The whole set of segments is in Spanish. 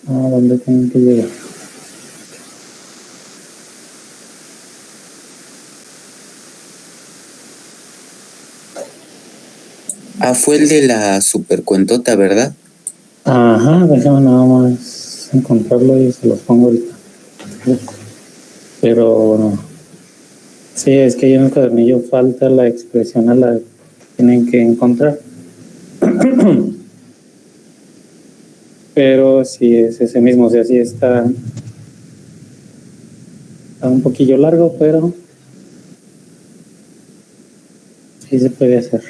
¿A dónde tienen que llegar? Fue el de la supercuentota, ¿verdad? Ajá, déjame nada más encontrarlo y se los pongo ahorita. Pero no. Sí, es que ahí en el cuadernillo falta la expresión a la que tienen que encontrar. Pero sí es ese mismo, o sea, sí está un poquillo largo, pero sí se puede hacer.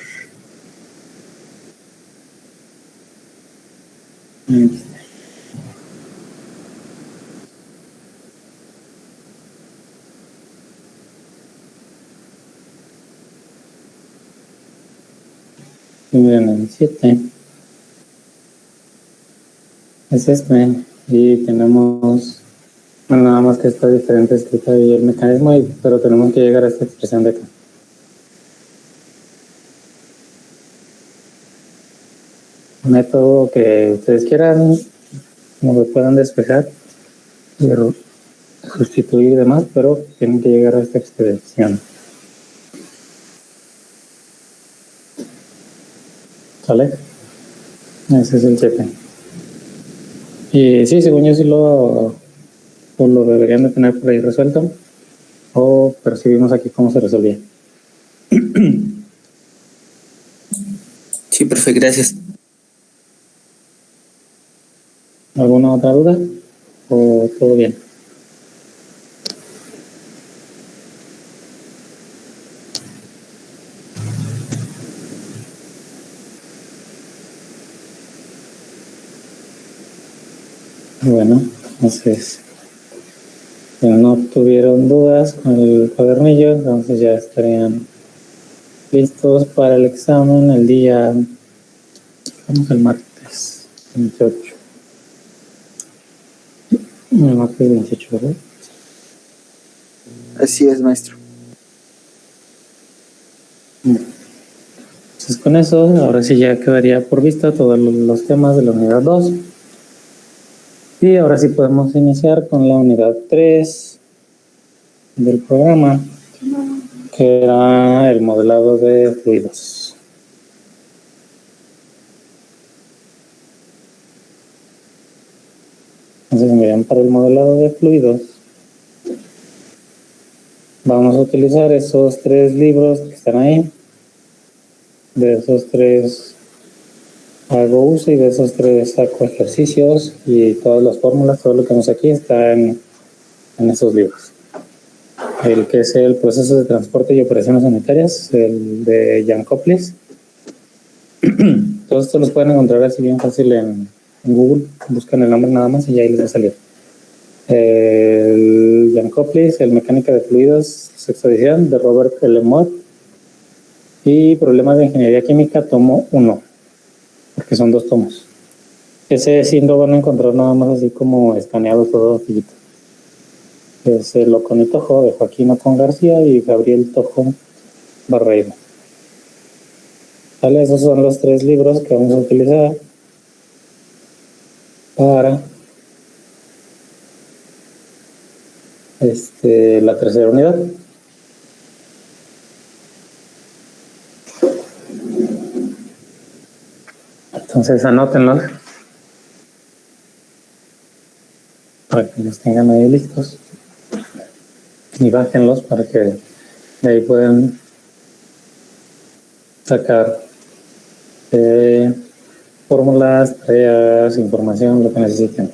Miren, el 7 es este. Y tenemos, bueno, nada más que está diferente escrita y el mecanismo, pero tenemos que llegar a esta expresión de acá. Un método que ustedes quieran, como lo puedan despejar, pero sustituir y demás, pero tienen que llegar a esta expresión. ¿Sale? Ese es el 7. Y sí, según yo sí lo deberían de tener por ahí resuelto. O percibimos aquí cómo se resolvía. Sí, profe, gracias. ¿Alguna otra duda? ¿O todo bien? Bueno, entonces, si no tuvieron dudas con el cuadernillo, entonces ya estarían listos para el examen el día, vamos el martes 28. El martes 28, ¿verdad? Así es, maestro. Entonces con eso, ahora sí ya quedaría por vista todos los temas de la unidad 2. Y ahora sí podemos iniciar con la unidad 3 del programa, que era el modelado de fluidos. Entonces, miren, para el modelado de fluidos vamos a utilizar esos 3 libros que están ahí. De esos 3 hago uso y de esos 3 saco ejercicios y todas las fórmulas, todo lo que vemos aquí está en esos libros. El que es el proceso de transporte y operaciones sanitarias, el de Jan Koplis. Todos estos los pueden encontrar así bien fácil en Google. Buscan el nombre nada más y ya ahí les va a salir. El Jan Koplis, el Mecánica de Fluidos, sexta edición, de Robert L. Mott. Y Problemas de Ingeniería Química, tomo 1, porque son 2 tomos. Ese sí lo van a encontrar nada más así como escaneado todo fillito. Es el Ocon y Tojo de Joaquín Ocon García y Gabriel Tojo Barreiro. ¿Vale? Esos son los 3 libros que vamos a utilizar para la tercera unidad. Entonces anótenlos para que los tengan ahí listos y bájenlos para que de ahí puedan sacar fórmulas, tareas, información, lo que necesiten.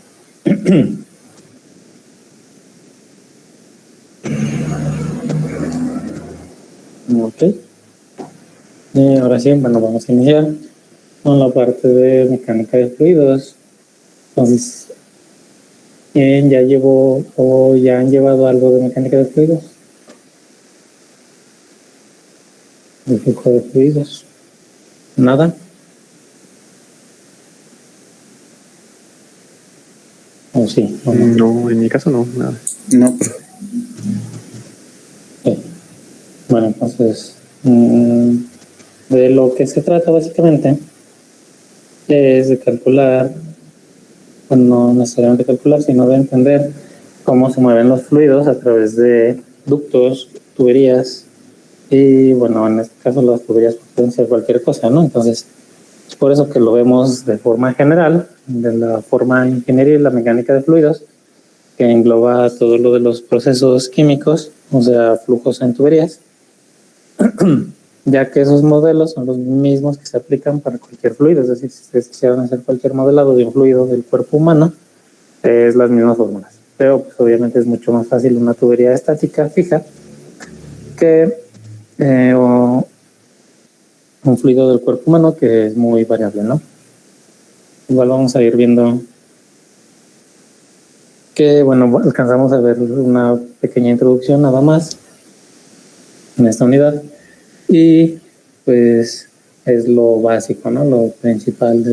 Ok. Y ahora sí, bueno, vamos a iniciar con la parte de mecánica de fluidos. Entonces, ¿quién ya llevó o ya han llevado algo de mecánica de fluidos? De flujo de fluidos. ¿Nada? ¿O sí? ¿O no? No, en mi caso no, nada. No, profe. Sí. Bueno, entonces, de lo que se trata básicamente es de calcular pues no necesariamente calcular, sino de entender cómo se mueven los fluidos a través de ductos, tuberías, y bueno, en este caso las tuberías pueden ser cualquier cosa, ¿no? Entonces, es por eso que lo vemos de forma general, de la forma ingeniería y la mecánica de fluidos, que engloba todo lo de los procesos químicos, o sea, flujos en tuberías, ya que esos modelos son los mismos que se aplican para cualquier fluido. Es decir, si ustedes quisieran hacer cualquier modelado de un fluido del cuerpo humano, es las mismas fórmulas. Pero pues, obviamente es mucho más fácil una tubería estática fija que un fluido del cuerpo humano que es muy variable, ¿no? Igual vamos a ir viendo que, bueno, alcanzamos a ver una pequeña introducción nada más en esta unidad y pues es lo básico, ¿no? Lo principal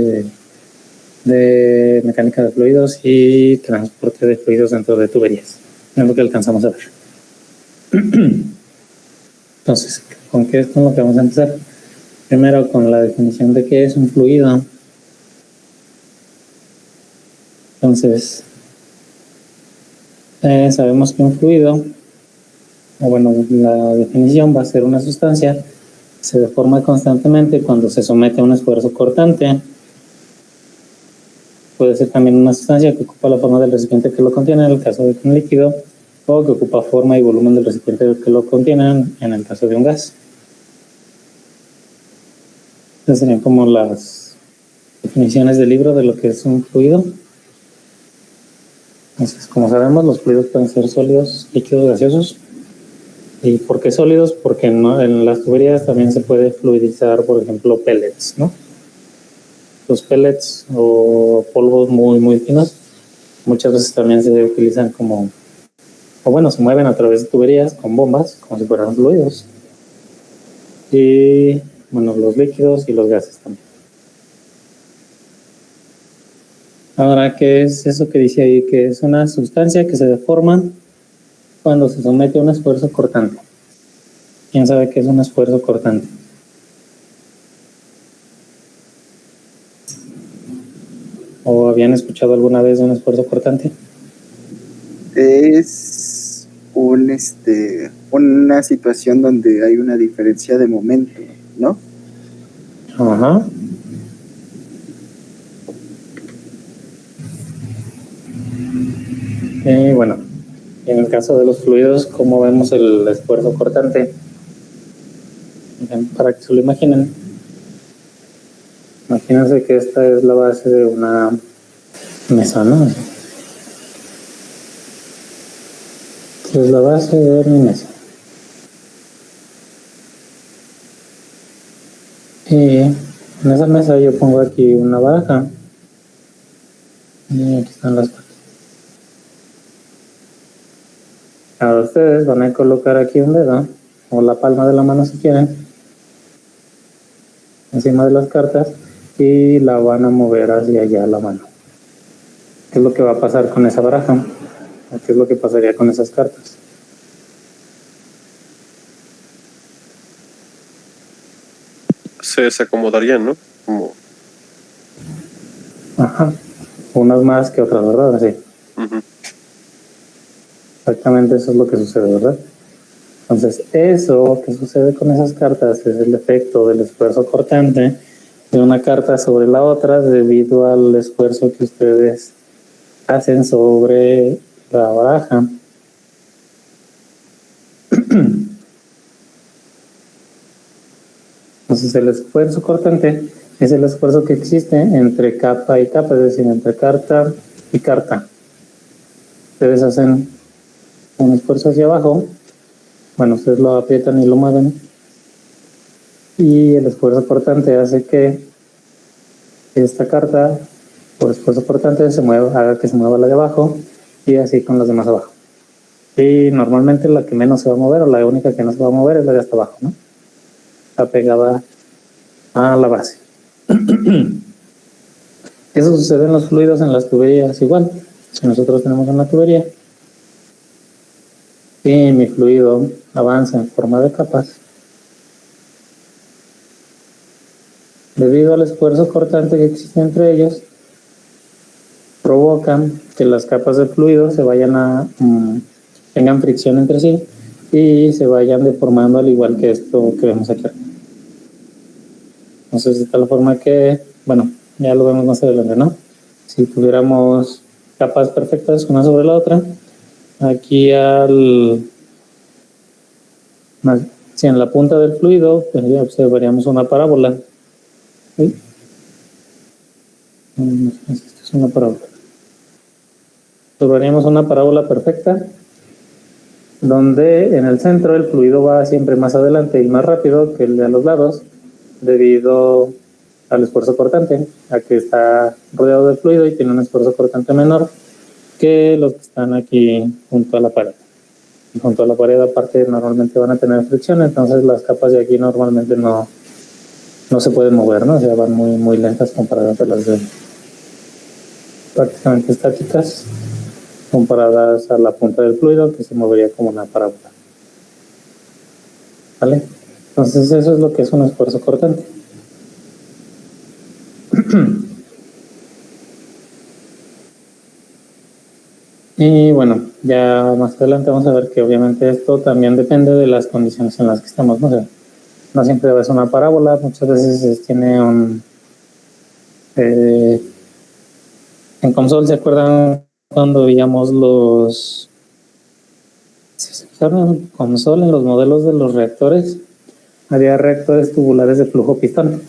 de mecánica de fluidos y transporte de fluidos dentro de tuberías. Es lo que alcanzamos a ver. Entonces, ¿con qué es con lo que vamos a empezar? Primero con la definición de qué es un fluido. Entonces, sabemos que un fluido, o bueno, la definición va a ser una sustancia que se deforma constantemente cuando se somete a un esfuerzo cortante. Puede ser también una sustancia que ocupa la forma del recipiente que lo contiene en el caso de un líquido, o que ocupa forma y volumen del recipiente que lo contiene en el caso de un gas. Estas serían como las definiciones del libro de lo que es un fluido. Entonces, como sabemos, los fluidos pueden ser sólidos, líquidos, gaseosos. ¿Y por qué sólidos? Porque en las tuberías también se puede fluidizar, por ejemplo, pellets, ¿no? Los pellets o polvos muy, muy finos muchas veces también se utilizan como, o bueno, se mueven a través de tuberías con bombas, como si fueran fluidos. Y bueno, los líquidos y los gases también. Ahora, ¿qué es eso que dice ahí? Que es una sustancia que se deforma cuando se somete a un esfuerzo cortante. ¿Quién sabe qué es un esfuerzo cortante? ¿O habían escuchado alguna vez de un esfuerzo cortante? Es una situación donde hay una diferencia de momento, ¿no? Ajá. Y bueno, en el caso de los fluidos, ¿cómo vemos el esfuerzo cortante? Para que se lo imaginen, imagínense que esta es la base de una mesa, ¿no? Esta es la base de mi mesa. Y en esa mesa yo pongo aquí una baraja. Y aquí están las patas. Ahora ustedes van a colocar aquí un dedo, o la palma de la mano si quieren, encima de las cartas, y la van a mover hacia allá la mano. ¿Qué es lo que va a pasar con esa baraja? ¿Qué es lo que pasaría con esas cartas? Se desacomodarían, ¿no? Como... Ajá. Unas más que otras, ¿verdad? Sí. Exactamente eso es lo que sucede, ¿verdad? Entonces, eso que sucede con esas cartas es el efecto del esfuerzo cortante de una carta sobre la otra debido al esfuerzo que ustedes hacen sobre la baraja. Entonces, el esfuerzo cortante es el esfuerzo que existe entre capa y capa, es decir, entre carta y carta. Ustedes hacen un esfuerzo hacia abajo, bueno, ustedes lo aprietan y lo mueven, y el esfuerzo cortante hace que esta carta, por esfuerzo cortante, haga que se mueva la de abajo, y así con las demás abajo. Y normalmente la que menos se va a mover, o la única que no se va a mover, es la de hasta abajo, ¿no? Está pegada a la base. Eso sucede en los fluidos, en las tuberías igual. Si nosotros tenemos una tubería y mi fluido avanza en forma de capas, debido al esfuerzo cortante que existe entre ellos, provocan que las capas de fluido se vayan a tengan fricción entre sí y se vayan deformando al igual que esto que vemos aquí. Entonces, de tal forma que, bueno, ya lo vemos más adelante, ¿no? Si tuviéramos capas perfectas una sobre la otra, aquí si en la punta del fluido, pues ya observaríamos una parábola. ¿Sí? Esto es una parábola. Observaríamos una parábola perfecta donde en el centro el fluido va siempre más adelante y más rápido que el de a los lados debido al esfuerzo cortante, a que está rodeado de fluido y tiene un esfuerzo cortante menor que los que están aquí junto a la pared. Y junto a la pared aparte normalmente van a tener fricción, entonces las capas de aquí normalmente no se pueden mover, ¿no? O sea, van muy lentas comparadas a las de prácticamente estáticas, comparadas a la punta del fluido que se movería como una parábola. ¿Vale? Entonces eso es lo que es un esfuerzo cortante. Y bueno, ya más adelante vamos a ver que obviamente esto también depende de las condiciones en las que estamos, ¿no? O sea, no siempre es una parábola, muchas veces tiene un... en COMSOL, ¿se acuerdan cuando veíamos los... ¿Se acuerdan en COMSOL, en los modelos de los reactores? Había reactores tubulares de flujo pistón.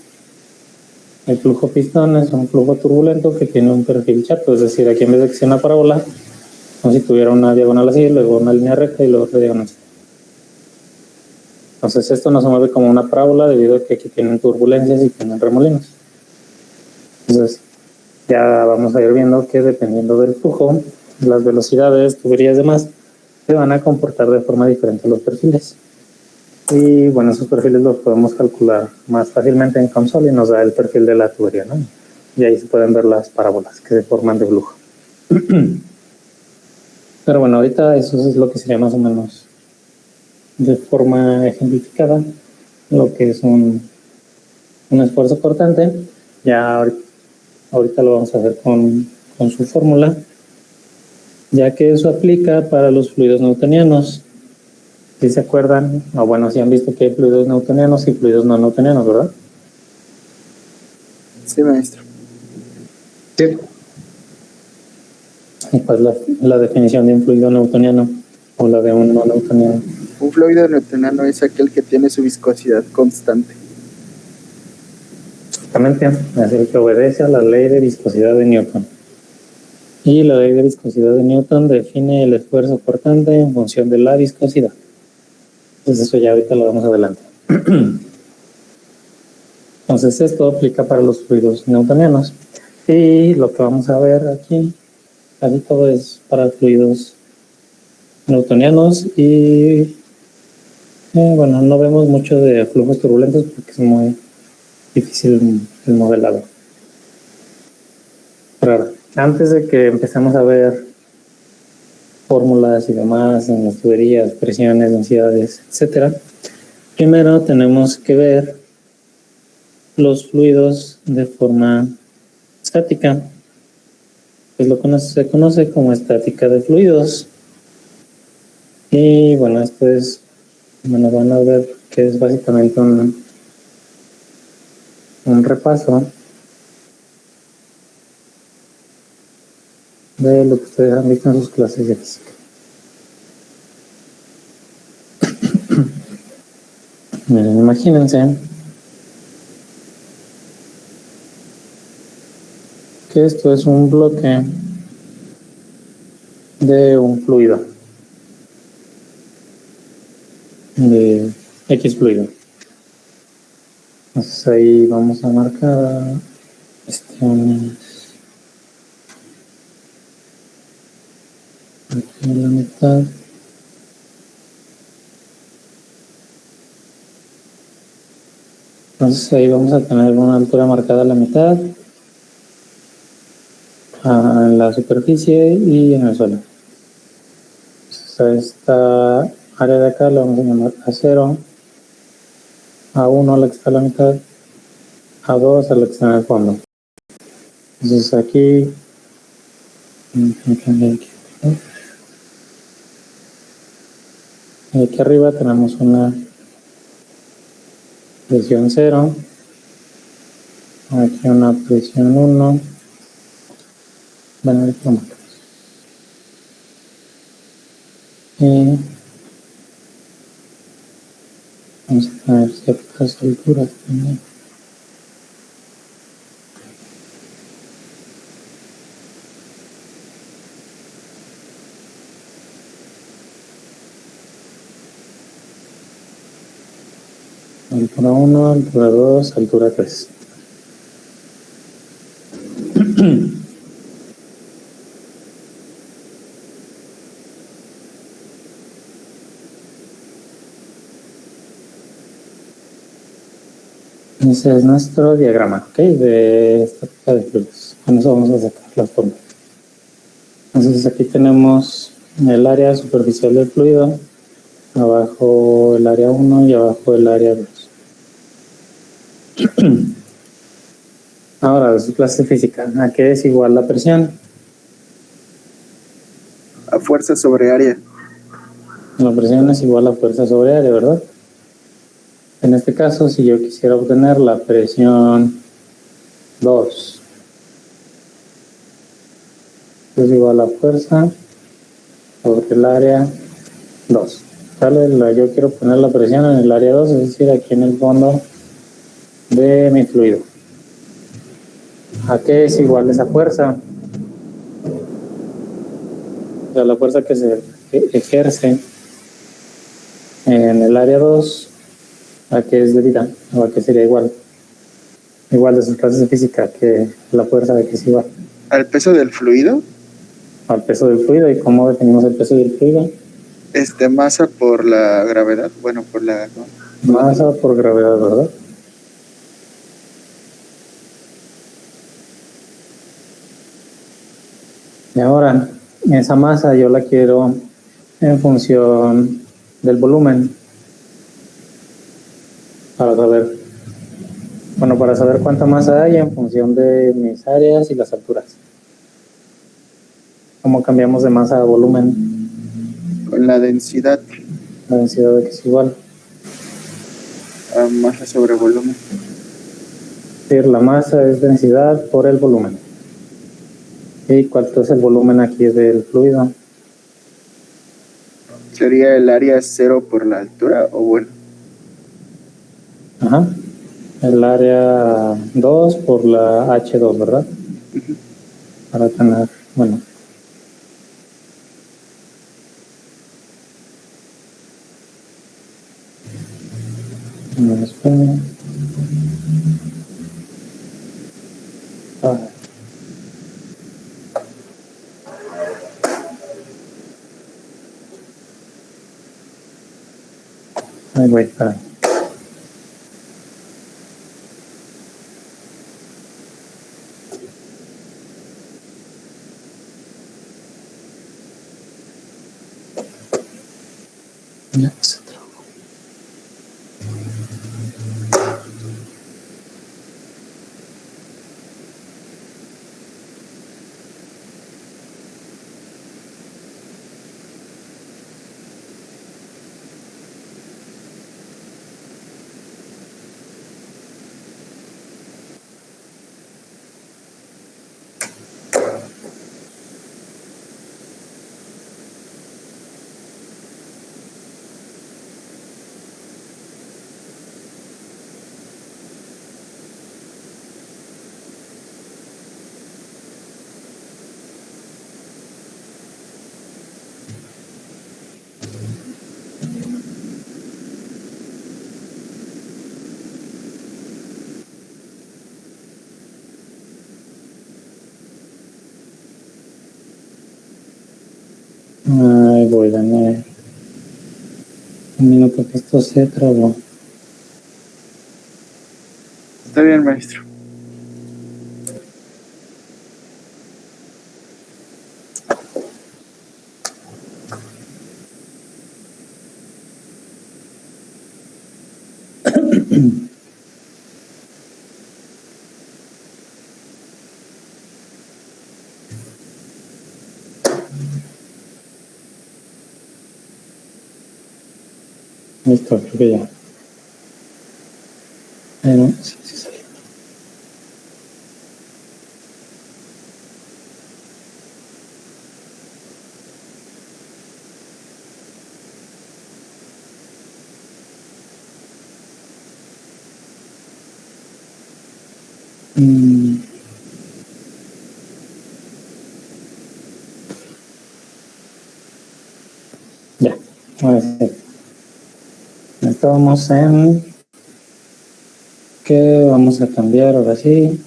El flujo pistón es un flujo turbulento que tiene un perfil chato, es decir, aquí en vez de que sea una parábola, como si tuviera una diagonal así, luego una línea recta y luego otra diagonal. Entonces esto no se mueve como una parábola debido a que aquí tienen turbulencias y tienen remolinos. Entonces ya vamos a ir viendo que dependiendo del flujo, las velocidades, tuberías y demás, se van a comportar de forma diferente los perfiles. Y bueno, esos perfiles los podemos calcular más fácilmente en COMSOL y nos da el perfil de la tubería, ¿no? Y ahí se pueden ver las parábolas que se forman de flujo. Pero bueno, ahorita eso es lo que sería más o menos de forma ejemplificada lo que es un esfuerzo cortante. Ya ahorita lo vamos a hacer con su fórmula, ya que eso aplica para los fluidos newtonianos. Si se acuerdan, o bueno, si han visto que hay fluidos newtonianos y fluidos no newtonianos, ¿verdad? Sí, maestro. Sí. ¿Y cuál es la definición de un fluido newtoniano o la de un no newtoniano? Un fluido newtoniano es aquel que tiene su viscosidad constante. Exactamente, es el que obedece a la ley de viscosidad de Newton. Y la ley de viscosidad de Newton define el esfuerzo cortante en función de la viscosidad. Entonces eso ya ahorita lo vamos adelante. Entonces esto aplica para los fluidos newtonianos. Y lo que vamos a ver aquí, casi todo es para fluidos newtonianos y bueno, no vemos mucho de flujos turbulentos porque es muy difícil el modelado. Pero ahora, antes de que empecemos a ver fórmulas y demás en las tuberías, presiones, densidades, etcétera, primero tenemos que ver los fluidos de forma estática. Pues se conoce como estática de fluidos. Y bueno, esto es, bueno, van a ver que es básicamente un repaso de lo que ustedes han visto en sus clases de física. Miren, imagínense que esto es un bloque de un fluido, de X fluido. Entonces ahí vamos a marcar cuestiones aquí en la mitad. Entonces ahí vamos a tener una altura marcada a la mitad, en la superficie y en el suelo. Entonces a esta área de acá la vamos a llamar A0, A1 a la que está a la mitad, A2 a la que está en el fondo. Entonces aquí Y aquí arriba tenemos una presión 0, aquí una presión 1, bueno, y vamos a poner ciertas alturas también. Altura 1, altura 2, altura 3. Ese es nuestro diagrama, ¿ok? De esta prueba de fluidos. Con eso vamos a sacar las formas. Entonces aquí tenemos el área superficial del fluido, abajo el área 1 y abajo el área 2. Ahora, su clase física. ¿A qué es igual la presión? A fuerza sobre área. La presión es igual a fuerza sobre área, ¿verdad? En este caso, si yo quisiera obtener la presión 2, es igual a fuerza sobre el área 2. ¿Sale? Yo quiero poner la presión en el área 2, es decir, aquí en el fondo de mi fluido. ¿A qué es igual esa fuerza? O sea, la fuerza que se ejerce en el área 2, ¿a qué es debida? ¿O a qué sería igual? Igual de sus clases de física, que la fuerza de que es igual. ¿Al peso del fluido? Al peso del fluido. ¿Y cómo definimos el peso del fluido? Masa por la gravedad. Bueno, por la... ¿no? Masa por gravedad, ¿verdad? Y ahora, esa masa yo la quiero en función del volumen. Para saber cuánta masa hay en función de mis áreas y las alturas. ¿Cómo cambiamos de masa a volumen? Con la densidad. La densidad de que es igual. A masa sobre volumen. Es decir, la masa es densidad por el volumen. ¿Y cuánto es el volumen aquí del fluido? ¿Sería el área 0 por la altura o bueno? Ajá. El área 2 por la H2, ¿verdad? Para tener, bueno. Ahí voy, espera. Ya se trabó. Ay, voy, dame un minuto que esto se trabó. Está bien, maestro. Listo, creo que ya. No, sí, sí salió. Ya, ahora sí. Estamos en que vamos a cambiar ahora sí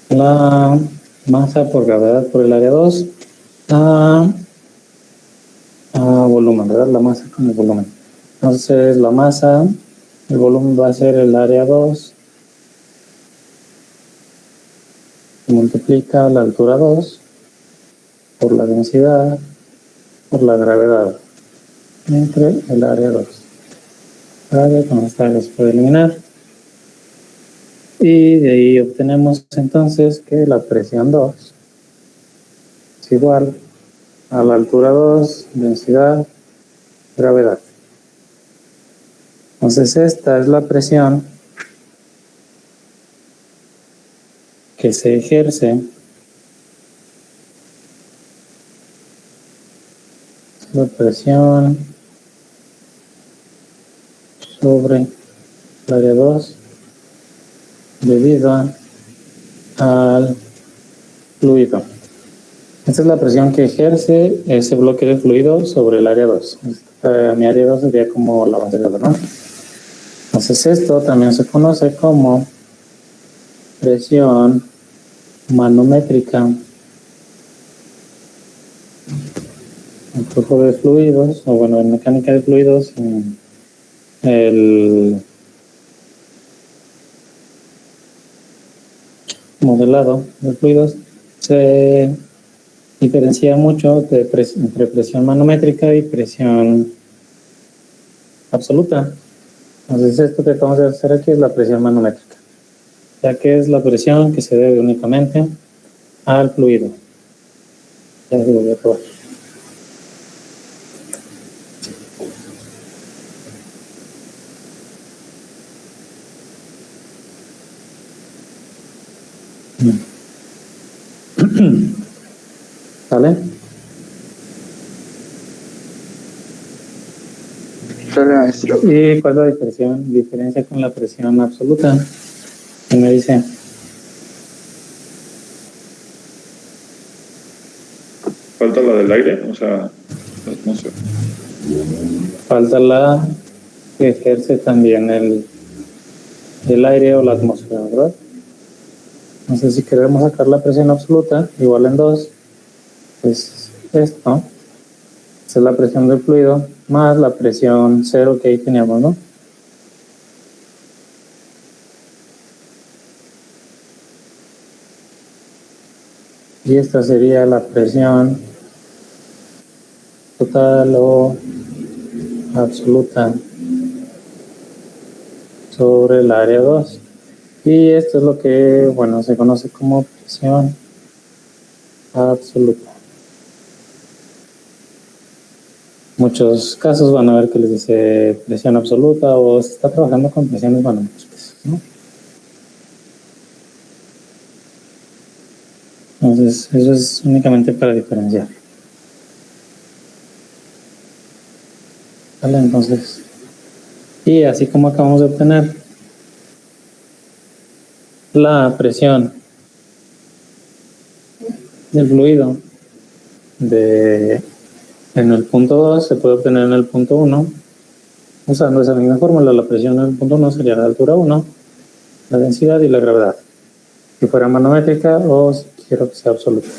la masa por gravedad por el área 2 a volumen, ¿verdad? La masa con el volumen. Entonces la masa, el volumen va a ser el área 2, multiplica la altura 2 por la densidad por la gravedad entre el área 2. Área con esta área se puede eliminar. Y de ahí obtenemos entonces que la presión 2 es igual a la altura 2, densidad, gravedad. Entonces esta es la presión que se ejerce, la presión sobre el área 2 debido al fluido. Esta es la presión que ejerce ese bloque de fluido sobre el área 2. Mi área 2 sería como la base de la, ¿no? Entonces esto también se conoce como presión manométrica. El flujo de fluidos, o bueno, en mecánica de fluidos, el modelado de fluidos se diferencia mucho entre presión manométrica y presión absoluta. Entonces esto que vamos a hacer aquí es la presión manométrica, ya que es la presión que se debe únicamente al fluido. Ya se lo voy a probar. ¿Vale? Sale, maestro. ¿Y cuál es la diferencia con la presión absoluta? ¿Qué me dice? Falta la del aire, o sea, la atmósfera. Falta la que ejerce también el aire o la atmósfera, ¿verdad? Entonces, si queremos sacar la presión absoluta, igual en 2, pues esto, esa es la presión del fluido, más la presión 0 que ahí teníamos, ¿no? Y esta sería la presión total o absoluta sobre el área 2. Y esto es lo que, bueno, se conoce como presión absoluta. Muchos casos van a ver que les dice presión absoluta o se está trabajando con presiones manométricas, ¿no? Entonces, eso es únicamente para diferenciar. ¿Vale? Entonces, y así como acabamos de obtener la presión del fluido en el punto 2, se puede obtener en el punto 1 usando esa misma fórmula. La presión en el punto 1 sería la altura 1, la densidad y la gravedad, si fuera manométrica o si quiero que sea absoluta.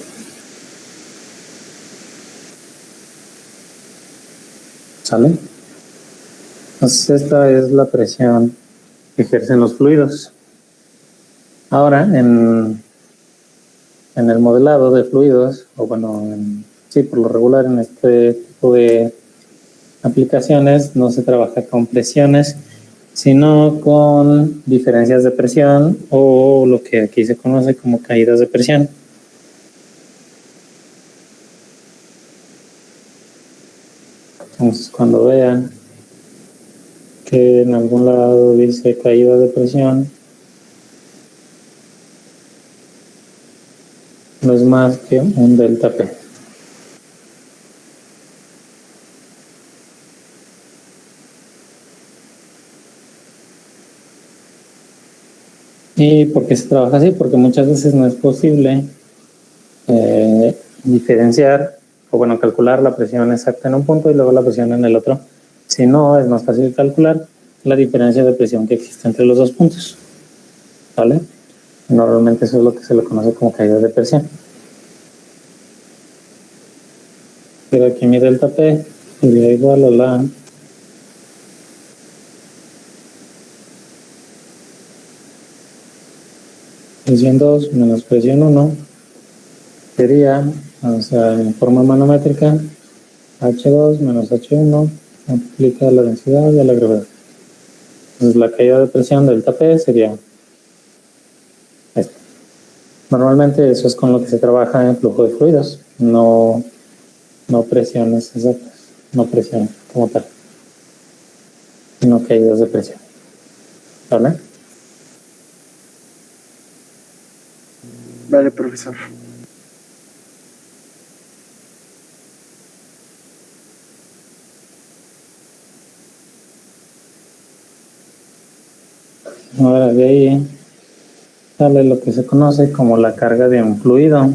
¿Sale? Entonces esta es la presión que ejercen los fluidos. Ahora, en el modelado de fluidos, o bueno, sí, por lo regular en este tipo de aplicaciones no se trabaja con presiones, sino con diferencias de presión o lo que aquí se conoce como caídas de presión. Entonces, cuando vean que en algún lado dice caída de presión, no es más que un delta P. ¿Y por qué se trabaja así? Porque muchas veces no es posible diferenciar o bueno, calcular la presión exacta en un punto y luego la presión en el otro. Si no, es más fácil calcular la diferencia de presión que existe entre los dos puntos. ¿Vale? Normalmente eso es lo que se le conoce como caída de presión. Pero aquí mi delta P sería igual a la presión 2 menos presión 1 sería, o sea, en forma manométrica, H2 menos H1 multiplica la densidad de la gravedad. Entonces la caída de presión delta P sería esto. Normalmente eso es con lo que se trabaja en flujo de fluidos, no presiones exactas, no presión como tal, sino caídas de presión. ¿Vale? Vale, profesor. Ahora de ahí sale lo que se conoce como la carga de un fluido.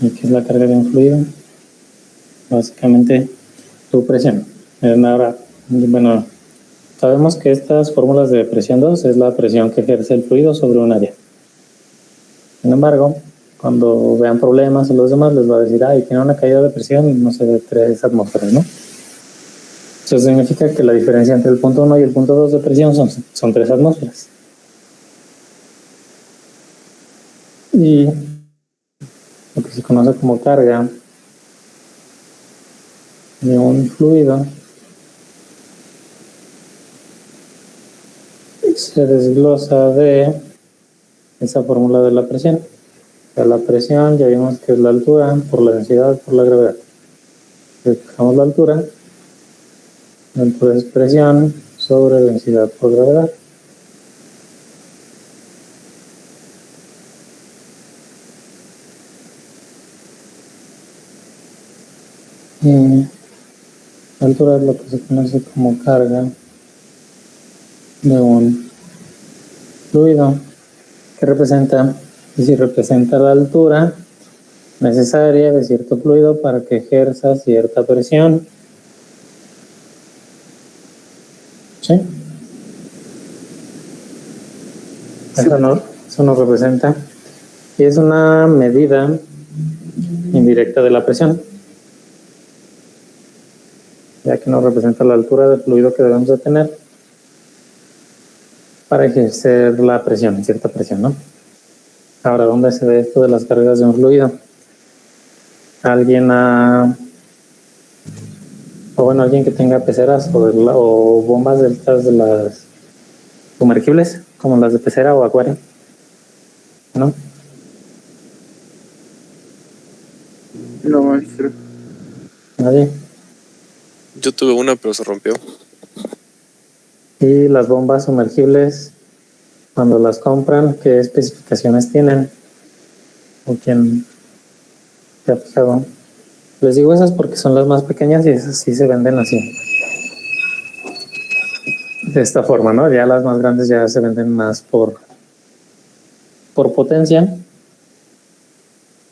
¿Y qué es la carga de un fluido? Básicamente su presión. Ahora, bueno, sabemos que estas fórmulas de presión 2 es la presión que ejerce el fluido sobre un área. Sin embargo, cuando vean problemas o los demás les va a decir, tiene una caída de presión, no sé, de 3 atmósferas, ¿no? Eso significa que la diferencia entre el punto 1 y el punto 2 de presión son 3 atmósferas. Y lo que se conoce como carga de un fluido se desglosa de esa fórmula de la presión. O sea, la presión ya vimos que es la altura por la densidad por la gravedad. Si fijamos la altura es presión sobre densidad por gravedad. Y la altura es lo que se conoce como carga de un fluido, que representa la altura necesaria de cierto fluido para que ejerza cierta presión. ¿Sí? Eso nos representa. Y es una medida indirecta de la presión, ya que nos representa la altura del fluido que debemos de tener para ejercer la presión, cierta presión, ¿no? Ahora, ¿dónde se ve esto de las cargas de un fluido? Alguien que tenga peceras o bombas de las sumergibles, como las de pecera o acuario, ¿no? No, maestro. Nadie. Yo tuve una, pero se rompió. Y las bombas sumergibles, cuando las compran, ¿qué especificaciones tienen? ¿O quién se ha fijado? Les digo esas porque son las más pequeñas y esas sí se venden así. De esta forma, ¿no? Ya las más grandes ya se venden más por potencia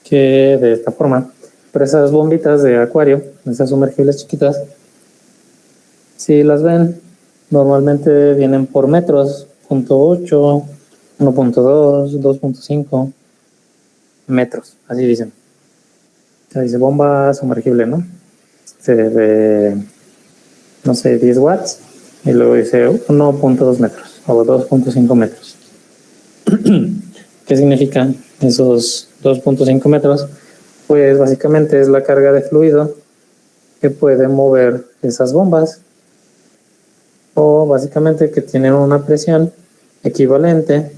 que de esta forma. Pero esas bombitas de acuario, esas sumergibles chiquitas, si las ven, normalmente vienen por metros, 0.8, 1.2, 2.5 metros, así dicen. O sea, dice bomba sumergible, ¿no? De, no sé, 10 watts, y luego dice 1.2 metros o 2.5 metros. ¿Qué significan esos 2.5 metros? Pues básicamente es la carga de fluido que puede mover esas bombas, o básicamente que tienen una presión equivalente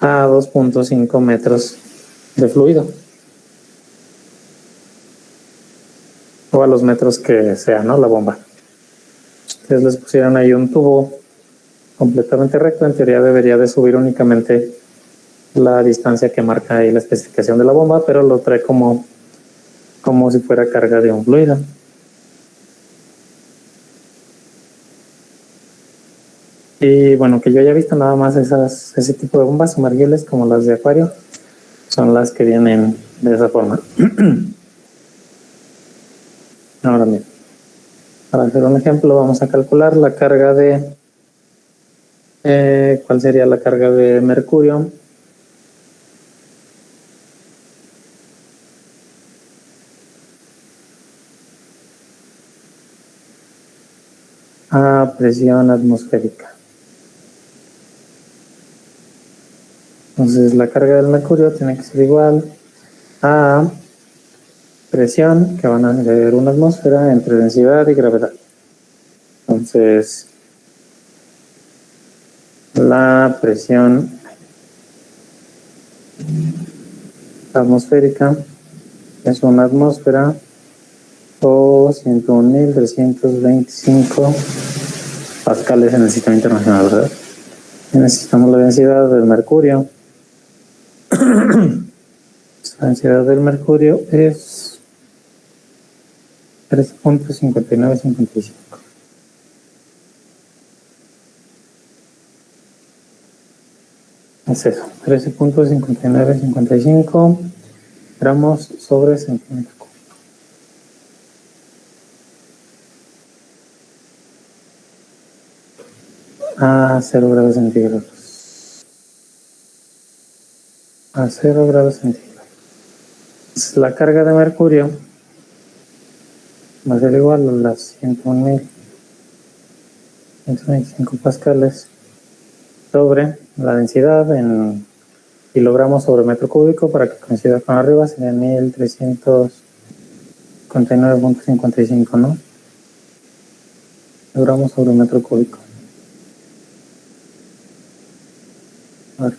a 2.5 metros de fluido. o a los metros que sea, ¿no? La bomba. Ustedes les pusieron ahí un tubo completamente recto, en teoría debería de subir únicamente la distancia que marca ahí la especificación de la bomba, pero lo trae como si fuera carga de un fluido. Y bueno, que yo haya visto nada más ese tipo de bombas sumergibles como las de acuario, son las que vienen de esa forma. Ahora bien, para hacer un ejemplo, vamos a calcular la carga de, ¿cuál sería la carga de mercurio? A presión atmosférica. Entonces la carga del mercurio tiene que ser igual a presión, que van a ser una atmósfera, entre densidad y gravedad. Entonces, la presión atmosférica es una atmósfera o 101.325 pascales en el sistema internacional, ¿verdad? Y necesitamos la densidad del mercurio. La densidad del mercurio es 3.5955. Es eso, 13.5955 gramos sobre centímetro cúbico. A 0 grados centígrados. A 0 grados centígrados. La carga de mercurio va a ser igual a las 101.125 pascales sobre la densidad en kilogramos sobre metro cúbico, para que coincida con arriba, sería 1359.55, ¿no? Gramos sobre metro cúbico. A ver.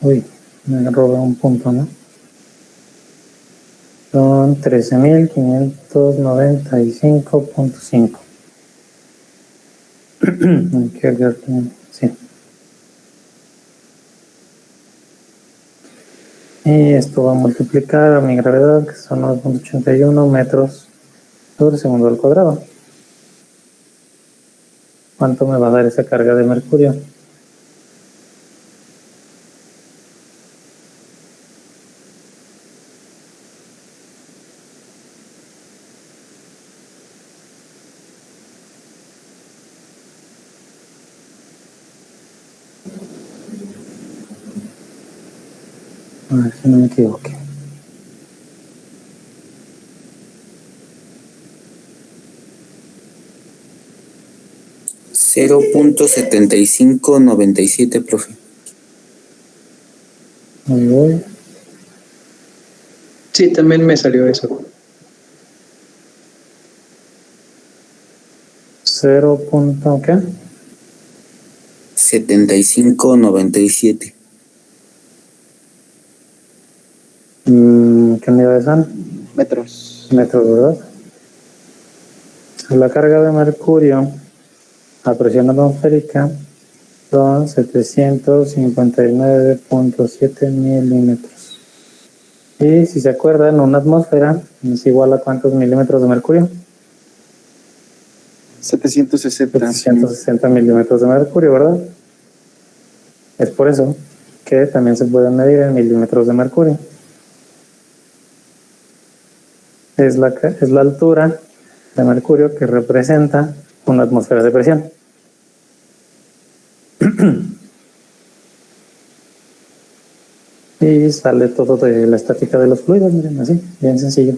Uy, me robé un punto, ¿no? Son 13.595.5. Sí. Y esto va a multiplicar a mi gravedad, que son 9.81 metros sobre segundo al cuadrado. ¿Cuánto me va a dar esa carga de mercurio? A ver si no me equivoqué. .7597, profe. Ahí voy. Sí, también me salió eso. 0. ¿Qué? 7597. ¿Qué unidades son? Metros. Metros, ¿verdad? La carga de mercurio a presión atmosférica son 759.7 milímetros. Y si se acuerdan, una atmósfera es igual a ¿cuántos milímetros de mercurio? 760 milímetros de mercurio, ¿verdad? Es por eso que también se puede medir en milímetros de mercurio. Es la altura de mercurio que representa una atmósfera de presión. Y sale todo de la estática de los fluidos, miren, así, bien sencillo.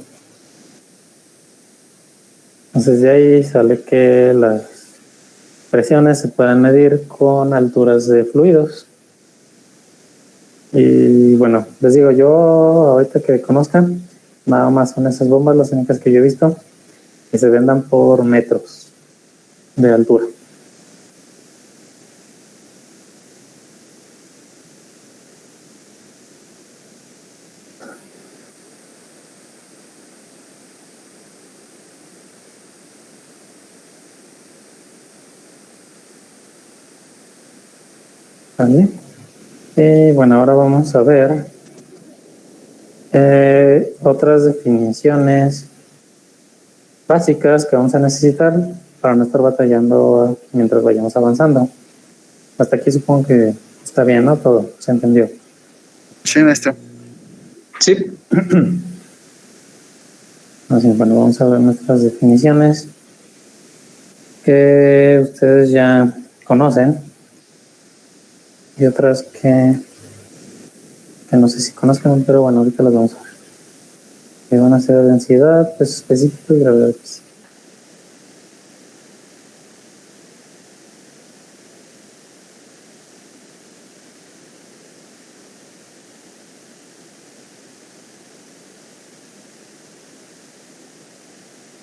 Entonces de ahí sale que las presiones se pueden medir con alturas de fluidos. Y bueno, les digo, yo ahorita que conozcan, nada más son esas bombas las únicas que yo he visto que se vendan por metros de altura. ¿Vale? Y bueno, ahora vamos a ver otras definiciones básicas que vamos a necesitar para no estar batallando mientras vayamos avanzando. Hasta aquí supongo que está bien, ¿no? Todo se entendió. Sí, maestro. Sí. Así, bueno, vamos a ver nuestras definiciones que ustedes ya conocen y otras que no sé si conozcan, pero bueno, ahorita las vamos a ver. Que van a ser densidad, peso específico y gravedad específica.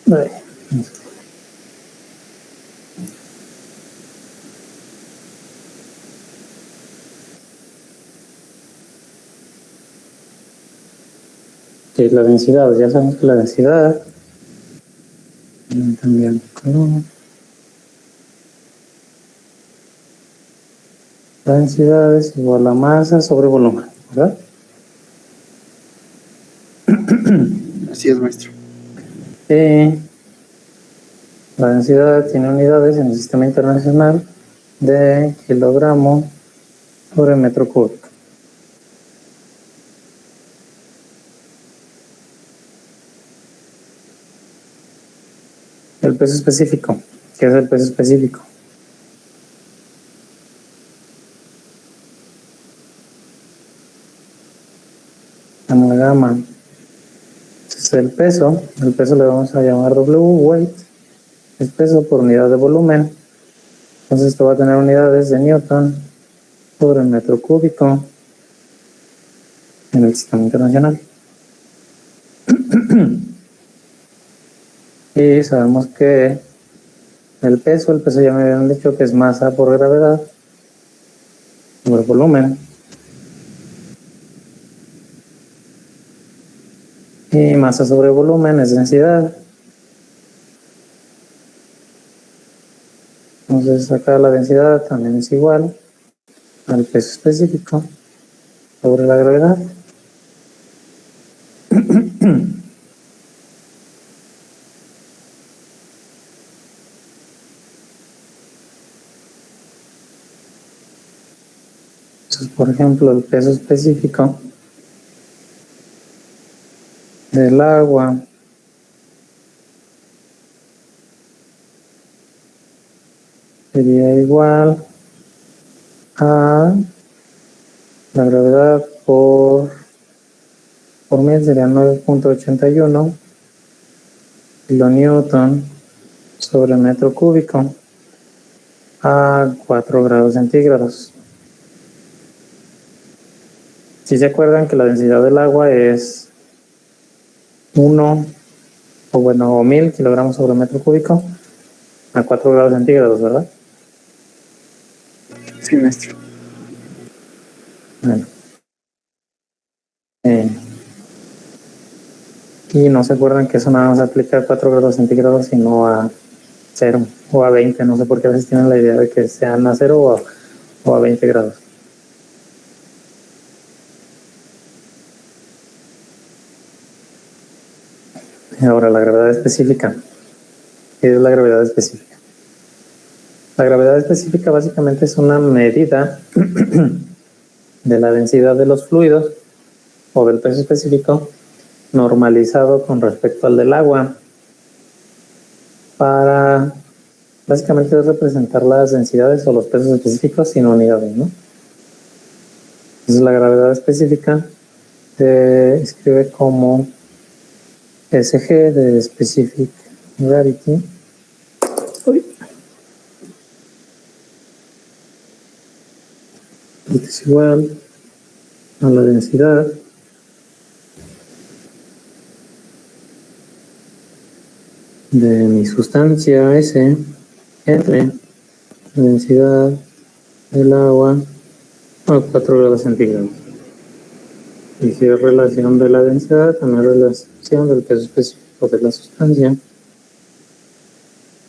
Vale. ¿Qué es la densidad? Ya sabemos que la densidad también la densidad es igual a masa sobre volumen, ¿verdad? Así es, maestro. Y la densidad tiene unidades en el sistema internacional de kilogramo sobre metro cúbico. El peso específico. ¿Qué es el peso específico? Amalgama. Este es el peso le vamos a llamar W, weight, es peso por unidad de volumen. Entonces esto va a tener unidades de Newton sobre metro cúbico en el sistema internacional. Y sabemos que el peso ya me habían dicho que es masa por gravedad sobre volumen. Y masa sobre volumen es densidad. Entonces acá la densidad también es igual al peso específico sobre la gravedad. Entonces, por ejemplo, el peso específico del agua sería igual a la gravedad por mil sería 9.81 kilonewton sobre metro cúbico a 4 grados centígrados. Si se acuerdan que la densidad del agua es 1 o 1000 kilogramos sobre metro cúbico a 4 grados centígrados, ¿verdad? Sí, maestro. Bueno. Y no se acuerdan que eso nada más aplica a 4 grados centígrados y no a 0 o a 20. No sé por qué a veces tienen la idea de que sean a 0 o a 20 grados. Y ahora la gravedad específica. ¿Qué es la gravedad específica? La gravedad específica básicamente es una medida de la densidad de los fluidos o del peso específico normalizado con respecto al del agua para básicamente representar las densidades o los pesos específicos sin unidades, ¿no? Entonces la gravedad específica se escribe como SG de Specific Gravity. Es igual a la densidad de mi sustancia S entre la densidad del agua a 4 grados centígrados. Y si es relación de la densidad, también relación del peso específico de la sustancia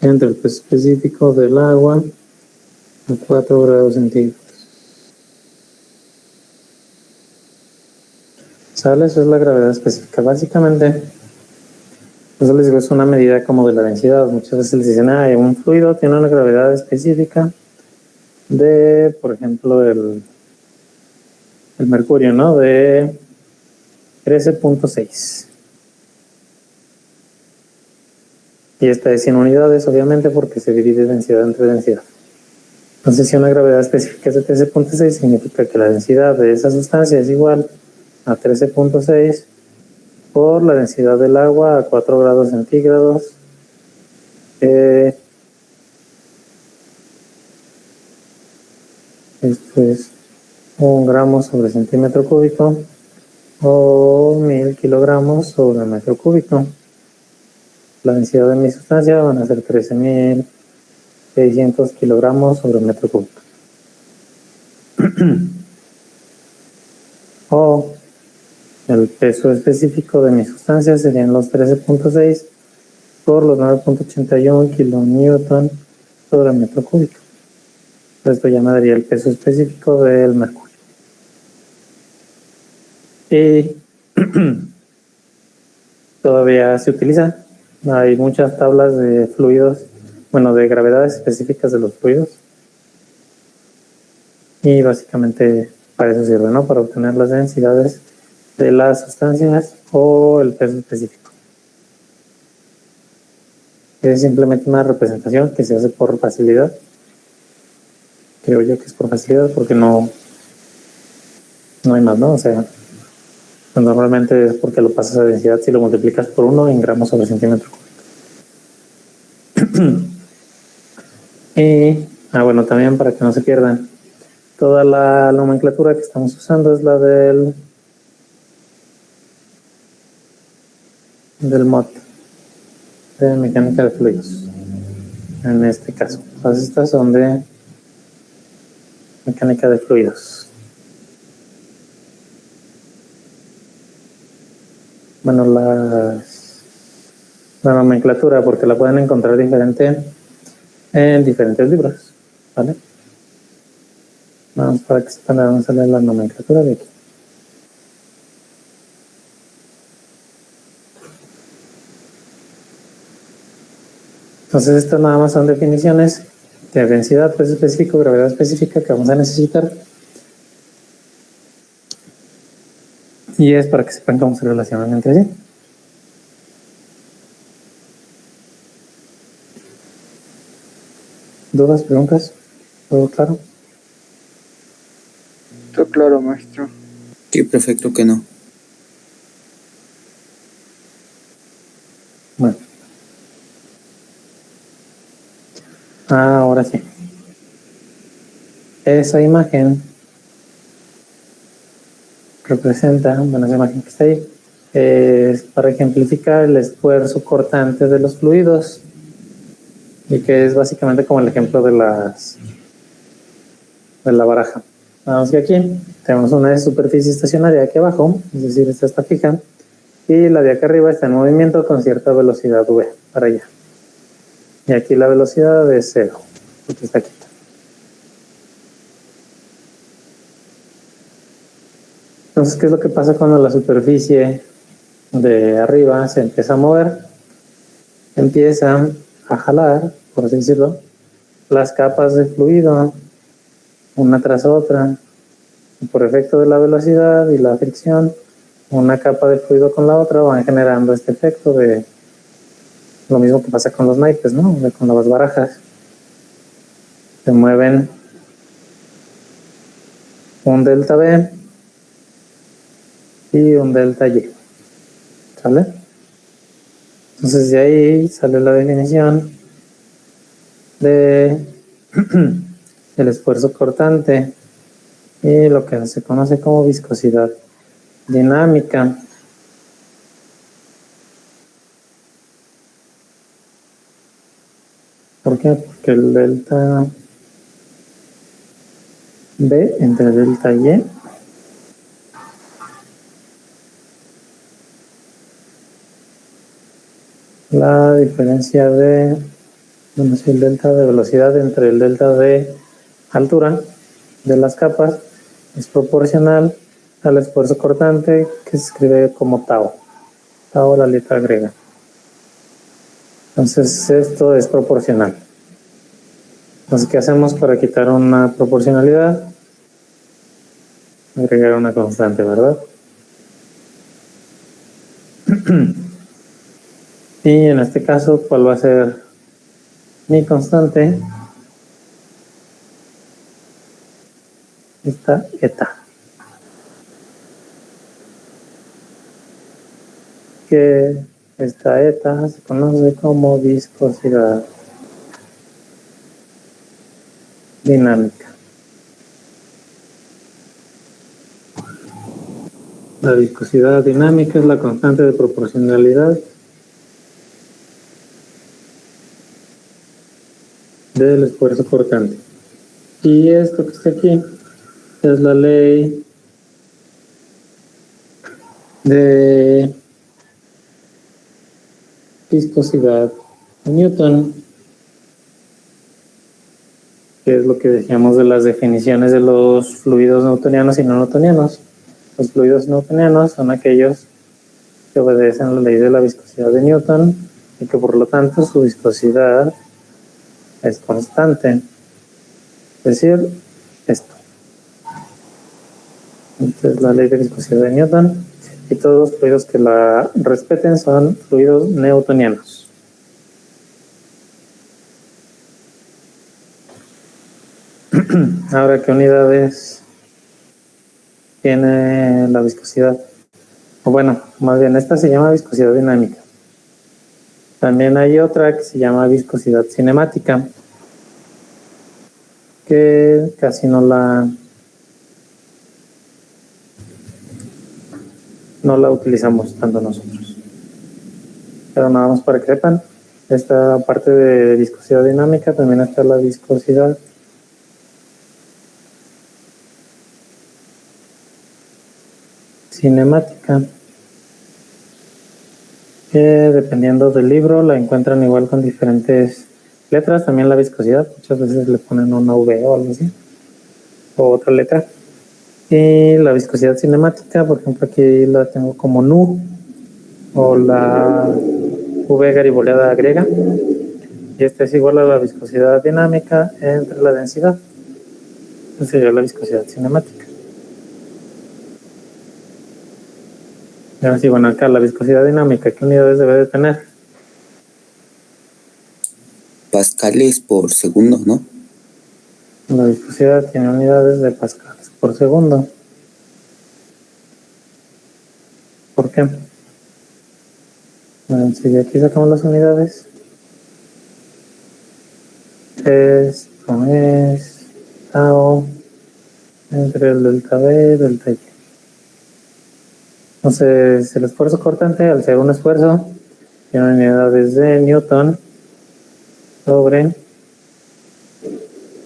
entre el peso específico del agua a 4 grados centígrados. ¿Sale? Eso es la gravedad específica. Básicamente, eso les digo, es una medida como de la densidad. Muchas veces les dicen, un fluido tiene una gravedad específica de, por ejemplo, el mercurio, ¿no? De 13.6. Y esta es 100 unidades, obviamente, porque se divide densidad entre densidad. Entonces, si una gravedad específica es de 13.6, significa que la densidad de esa sustancia es igual a 13.6 por la densidad del agua a 4 grados centígrados. Esto es 1 gramo sobre centímetro cúbico o 1000 kilogramos sobre metro cúbico. La densidad de mi sustancia van a ser 13.600 kilogramos sobre metro cúbico. O el peso específico de mi sustancia serían los 13.6 por los 9.81 kilonewton sobre metro cúbico. Esto ya me daría el peso específico del mercurio. Y todavía se utiliza. Hay muchas tablas de fluidos, de gravedades específicas de los fluidos. Y básicamente para eso sirve, ¿no? Para obtener las densidades de las sustancias o el peso específico. Es simplemente una representación que se hace por facilidad. Creo yo que es por facilidad porque no hay más, ¿no? O sea, pues normalmente es porque lo pasas a densidad si lo multiplicas por 1 en gramos sobre centímetro cúbico. Y, también para que no se pierdan, toda la nomenclatura que estamos usando es la del MOT, de mecánica de fluidos, en este caso. Todas estas son de mecánica de fluidos. La nomenclatura, porque la pueden encontrar diferente en diferentes libros, ¿vale? Vamos para que sepan, vamos a leer la nomenclatura de aquí. Entonces estas nada más son definiciones de densidad, peso específico, gravedad específica que vamos a necesitar. Y es para que sepan cómo se relacionan entre sí. ¿Dudas, preguntas? ¿Todo claro? Todo claro, maestro. Sí, perfecto que no. Bueno. Ahora sí. Esa imagen representa, esa imagen que está ahí, es para ejemplificar el esfuerzo cortante de los fluidos y que es básicamente como el ejemplo de la baraja. Vamos que aquí tenemos una superficie estacionaria aquí abajo, es decir, esta está fija, y la de acá arriba está en movimiento con cierta velocidad v para allá. Y aquí la velocidad es 0, porque está aquí. Entonces, ¿qué es lo que pasa cuando la superficie de arriba se empieza a mover? Empieza a jalar, por así decirlo, las capas de fluido una tras otra, y por efecto de la velocidad y la fricción, una capa de fluido con la otra van generando este efecto de lo mismo que pasa con los naipes, ¿no? Con las barajas. Se mueven un delta V y un delta Y. ¿Sale? Entonces de ahí sale la definición de el esfuerzo cortante y lo que se conoce como viscosidad dinámica. ¿Por qué? Porque el delta V entre delta Y la diferencia de el delta de velocidad entre el delta de altura de las capas es proporcional al esfuerzo cortante, que se escribe como tau. Tau, la letra griega. Entonces, esto es proporcional. Entonces, ¿qué hacemos para quitar una proporcionalidad? Agregar una constante, ¿verdad? Y en este caso, ¿cuál va a ser mi constante? Esta eta. Que esta eta se conoce como viscosidad dinámica. La viscosidad dinámica es la constante de proporcionalidad del esfuerzo cortante. Y esto que está aquí es la ley de viscosidad de Newton, que es lo que decíamos de las definiciones de los fluidos newtonianos y no newtonianos. Los fluidos newtonianos son aquellos que obedecen a la ley de la viscosidad de Newton y que por lo tanto su viscosidad es constante. Es decir, esto. Esta es la ley de viscosidad de Newton y todos los fluidos que la respeten son fluidos newtonianos. Ahora, ¿qué unidades tiene la viscosidad? O bueno, más bien, esta se llama viscosidad dinámica. También hay otra que se llama viscosidad cinemática, que casi no la utilizamos tanto nosotros. Pero nada más para que sepan, esta parte de viscosidad dinámica también está la viscosidad cinemática, que dependiendo del libro la encuentran igual con diferentes letras. También la viscosidad, muchas veces le ponen una V o algo así, o otra letra. Y la viscosidad cinemática, por ejemplo, aquí la tengo como nu, o la V gariboleada griega, y esta es igual a la viscosidad dinámica entre la densidad. Esta sería la viscosidad cinemática. Y ahora sí, bueno, acá la viscosidad dinámica, ¿qué unidades debe de tener? Pascales por segundo, ¿no? La viscosidad tiene unidades de pascales por segundo. ¿Por qué? Bueno, si de aquí sacamos las unidades, esto es tau entre el delta B y delta Y. Entonces, el esfuerzo cortante, al ser un esfuerzo, tiene unidades de Newton sobre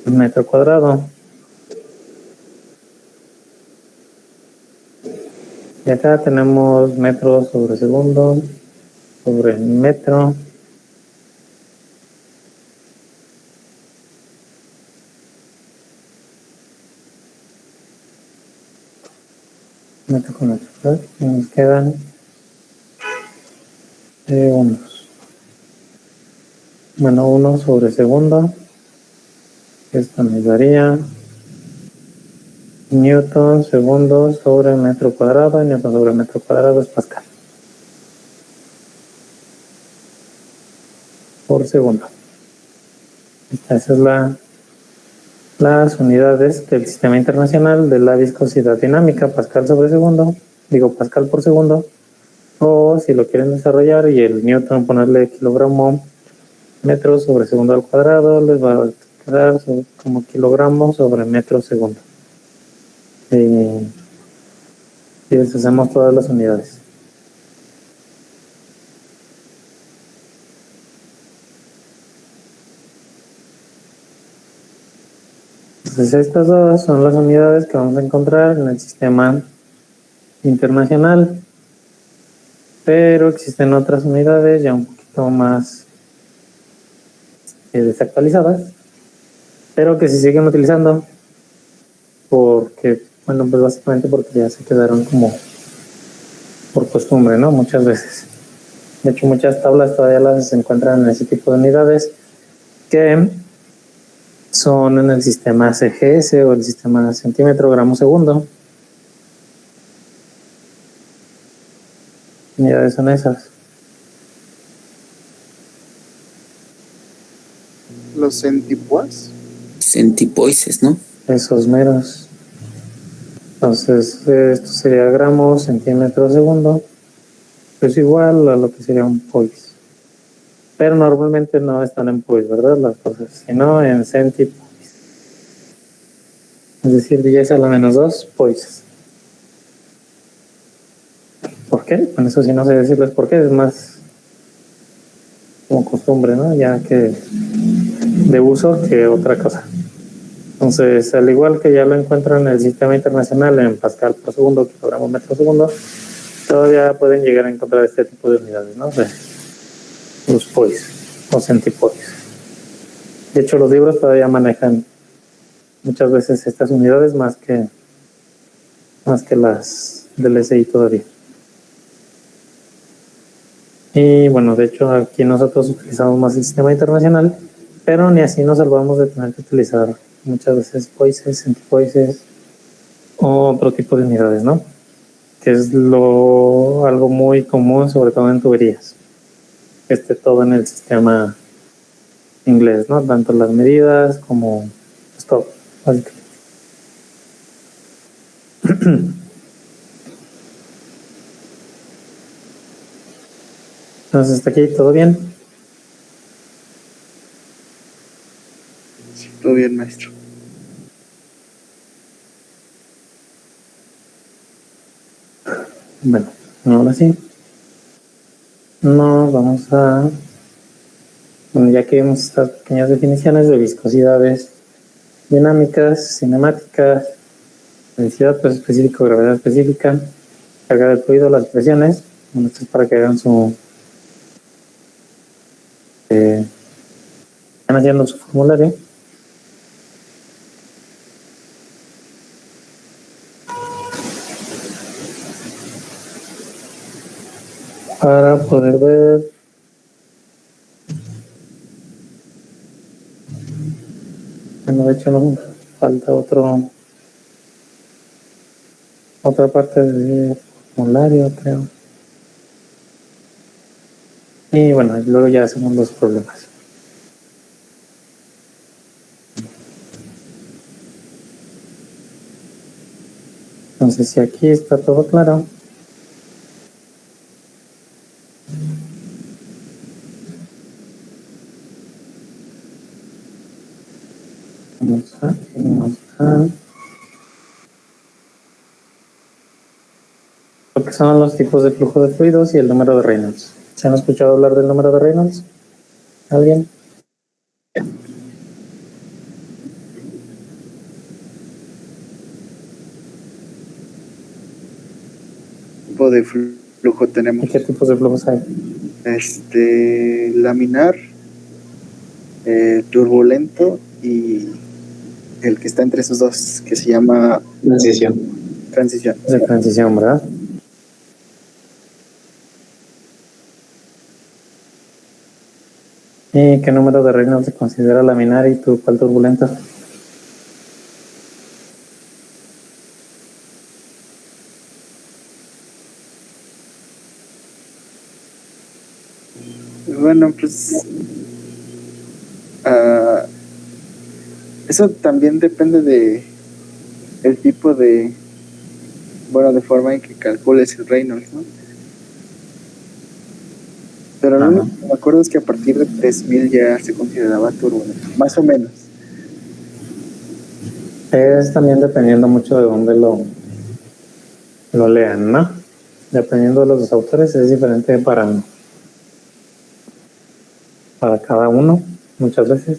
metro cuadrado. Y acá tenemos metros sobre segundo sobre metro. Metro con metro, ¿verdad? Y nos quedan unos. Bueno, 1 sobre segundo. Esto nos daría Newton segundo sobre metro cuadrado. Y Newton sobre metro cuadrado es Pascal por segundo. Esas es las unidades del sistema internacional de la viscosidad dinámica, Pascal sobre segundo, Pascal por segundo, o si lo quieren desarrollar y el Newton ponerle kilogramo metro sobre segundo al cuadrado, les va a quedar como kilogramo sobre metro segundo. Y deshacemos todas las unidades. Entonces estas dos son las unidades que vamos a encontrar en el sistema internacional, pero existen otras unidades ya un poquito más desactualizadas, pero que se siguen utilizando porque Bueno, pues básicamente porque ya se quedaron como por costumbre, ¿no? Muchas veces. De hecho, muchas tablas todavía las encuentran en ese tipo de unidades que son en el sistema CGS o el sistema centímetro gramo segundo. ¿Qué unidades son esas? Los centipois. Centipoises, ¿no? Esos meros. Entonces, esto sería gramos, centímetro segundo. Es igual a lo que sería un poise. Pero normalmente no están en poise, ¿verdad? Las cosas, sino en centipoise. Es decir, 10 a la menos 2 poises. ¿Por qué? Bueno, eso sí no sé decirles por qué. Es más como costumbre, ¿no? Ya que de uso que otra cosa. Entonces, al igual que ya lo encuentran en el sistema internacional en pascal por segundo, kilogramo metro segundo, todavía pueden llegar a encontrar este tipo de unidades, ¿no? De los poise o centipoise. De hecho, los libros todavía manejan muchas veces estas unidades más que las del SI todavía. Y bueno, de hecho, aquí nosotros utilizamos más el sistema internacional, pero ni así nos salvamos de tener que utilizar muchas veces poises, centipoises o otro tipo de unidades, ¿no? Que es algo muy común, sobre todo en tuberías. Todo en el sistema inglés, ¿no? Tanto las medidas como pues, todo, básicamente. Entonces, hasta aquí, ¿todo bien? Sí, todo bien, maestro. Bueno, ahora sí. No, vamos a... Bueno, ya que vimos estas pequeñas definiciones de viscosidades dinámicas, cinemáticas, densidad pues, específica, gravedad específica, carga del fluido, las presiones. Bueno, esto es para que hagan su... están haciendo su formulario. Para poder ver bueno, de hecho nos falta otra parte del formulario, creo. Y bueno, luego ya hacemos los problemas. Entonces, si aquí está todo claro, vamos a lo que son los tipos de flujo de fluidos y el número de Reynolds. ¿Se han escuchado hablar del número de Reynolds? ¿Alguien? ¿Qué tipo de flujo tenemos? ¿Y qué tipos de flujos hay? Laminar, turbulento y el que está entre esos dos, que se llama transición. De transición, ¿verdad? ¿Y qué número de Reynolds se considera laminar y cuál turbulento? Bueno, pues eso también depende de el tipo de forma en que calcules el Reynolds, ¿no? Pero lo único que me acuerdo es que a partir de 3000 ya se consideraba turbulento, más o menos. Es también dependiendo mucho de dónde lo lean, ¿no? Dependiendo de los autores es diferente para cada uno, muchas veces.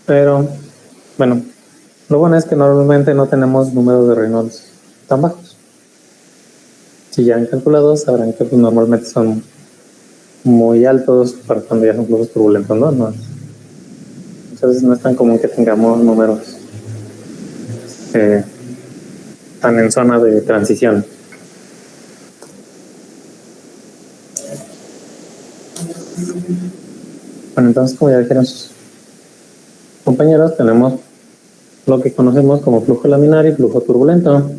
Pero, bueno, lo bueno es que normalmente no tenemos números de Reynolds tan bajos. Si ya han calculado, sabrán que pues, normalmente son muy altos para cuando ya son flujos turbulentos, ¿no? Muchas veces no es tan común que tengamos números están en zona de transición. Bueno, entonces, como ya dijeron sus compañeros, tenemos lo que conocemos como flujo laminar y flujo turbulento.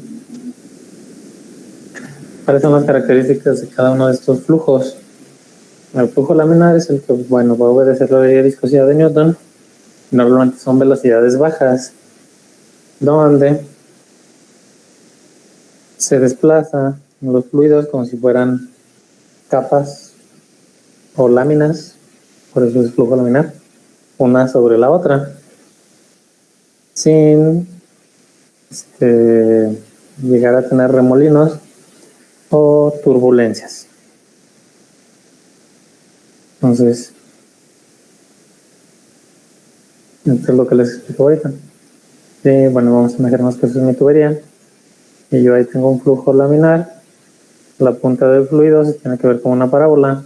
¿Cuáles son las características de cada uno de estos flujos? El flujo laminar es el que, bueno, va a obedecer la ley de viscosidad de Newton. Normalmente son velocidades bajas, donde se desplaza los fluidos como si fueran capas o láminas, por eso es flujo laminar, una sobre la otra, sin llegar a tener remolinos o turbulencias. Entonces, esto es lo que les explico ahorita. Y bueno, vamos a imaginarnos que eso es mi tubería y yo ahí tengo un flujo laminar. La punta del fluido se tiene que ver como una parábola.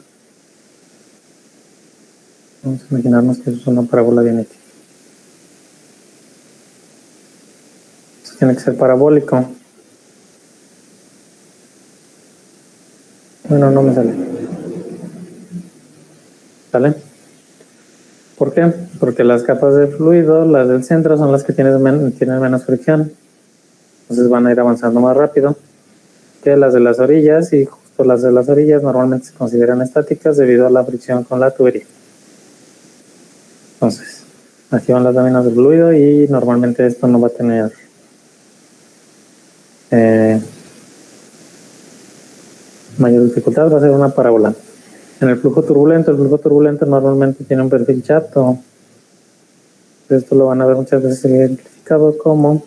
Vamos a imaginarnos que eso es una parábola bien hecha. Eso tiene que ser parabólico. Bueno, no me sale. ¿Sale? ¿Por qué? Porque las capas de fluido, las del centro, son las que tienen menos fricción. Entonces van a ir avanzando más rápido que las de las orillas, y justo las de las orillas normalmente se consideran estáticas debido a la fricción con la tubería. Entonces, aquí van las láminas de fluido y normalmente esto no va a tener mayor dificultad, va a ser una parábola. En el flujo turbulento normalmente tiene un perfil chato. Esto lo van a ver muchas veces identificado como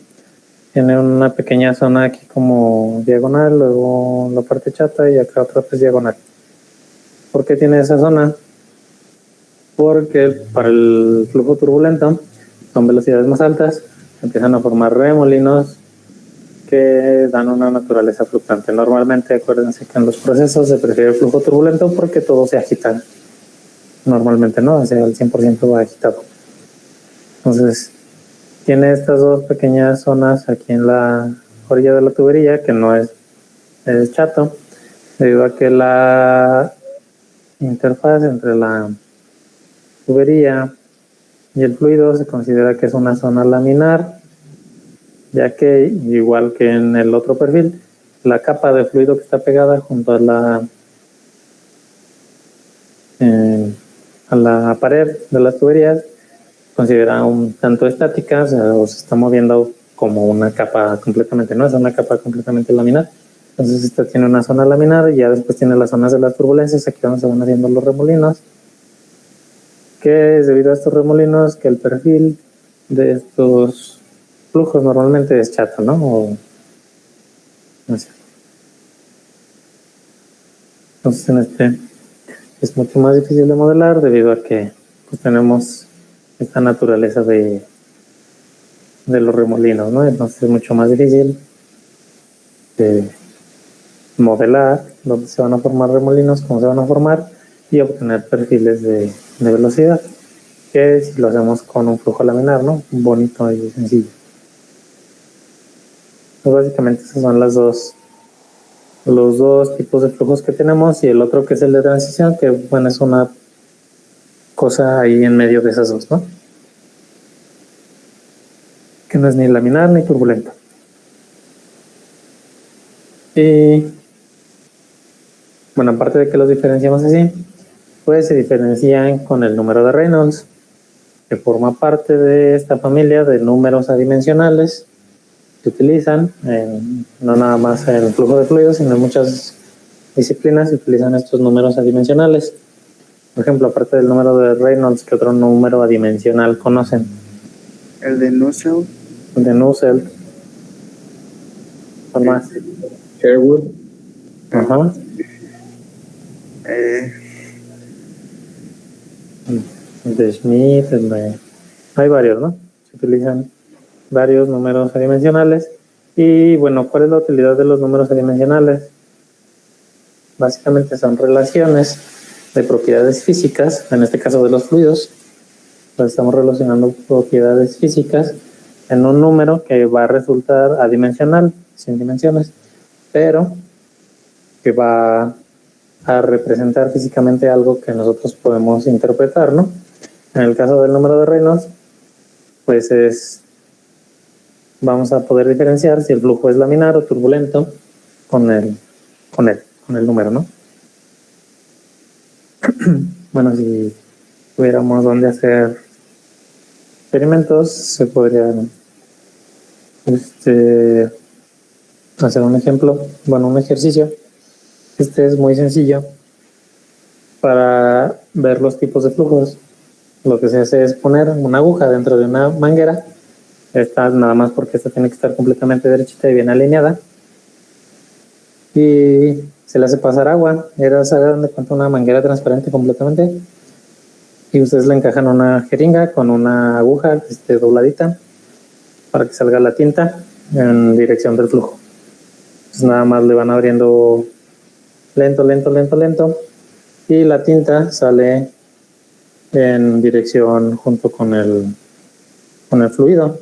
tiene una pequeña zona aquí como diagonal, luego la parte chata y acá otra vez diagonal. ¿Por qué tiene esa zona? Porque para el flujo turbulento son velocidades más altas, empiezan a formar remolinos que dan una naturaleza fluctuante. Normalmente acuérdense que en los procesos se prefiere el flujo turbulento porque todo se agita. Normalmente no, o sea, el 100% va agitado. Entonces, tiene estas dos pequeñas zonas aquí en la orilla de la tubería, que no es chato, debido a que la interfaz entre la tubería y el fluido se considera que es una zona laminar, ya que, igual que en el otro perfil, la capa de fluido que está pegada junto a la pared de las tuberías considera un tanto estática, o se está moviendo como una capa completamente, no es una capa completamente laminar. Entonces esta tiene una zona laminar y ya después tiene las zonas de las turbulencias, aquí donde se van haciendo los remolinos, que es debido a estos remolinos que el perfil de estos flujos normalmente es chato, ¿no? O no sé. Entonces en este es mucho más difícil de modelar debido a que pues, tenemos esta naturaleza de los remolinos, ¿no? Entonces es mucho más difícil de modelar dónde se van a formar remolinos, cómo se van a formar y obtener perfiles de velocidad, que si lo hacemos con un flujo laminar, ¿no? Bonito y sencillo. Pues básicamente esos son los dos tipos de flujos que tenemos, y el otro que es el de transición, que bueno, es una cosa ahí en medio de esas dos, ¿no? Que no es ni laminar ni turbulento. Y bueno, aparte de que los diferenciamos así, pues se diferencian con el número de Reynolds, que forma parte de esta familia de números adimensionales que utilizan no nada más en el flujo de fluidos, sino en muchas disciplinas se utilizan estos números adimensionales. Por ejemplo, aparte del número de Reynolds, ¿qué otro número adimensional conocen? El de Nusselt. El de Nusselt. ¿Cuál más? Sherwood. Ajá. El de Schmidt, hay varios, ¿no? Se utilizan varios números adimensionales. Y bueno, ¿cuál es la utilidad de los números adimensionales? Básicamente son relaciones de propiedades físicas, en este caso de los fluidos. Pues estamos relacionando propiedades físicas en un número que va a resultar adimensional, sin dimensiones, pero que va a representar físicamente algo que nosotros podemos interpretar, ¿no? En el caso del número de Reynolds, pues vamos a poder diferenciar si el flujo es laminar o turbulento con el número, ¿no? Bueno, si tuviéramos donde hacer experimentos, se podría hacer un ejemplo, bueno, un ejercicio. Este es muy sencillo para ver los tipos de flujos. Lo que se hace es poner una aguja dentro de una manguera. Esta nada más porque esta tiene que estar completamente derechita y bien alineada. Y se le hace pasar agua. Era de cuenta una manguera transparente completamente. Y ustedes le encajan una jeringa con una aguja que esté dobladita para que salga la tinta en dirección del flujo. Entonces nada más le van abriendo lento, lento, lento, lento. Y la tinta sale en dirección junto con el fluido.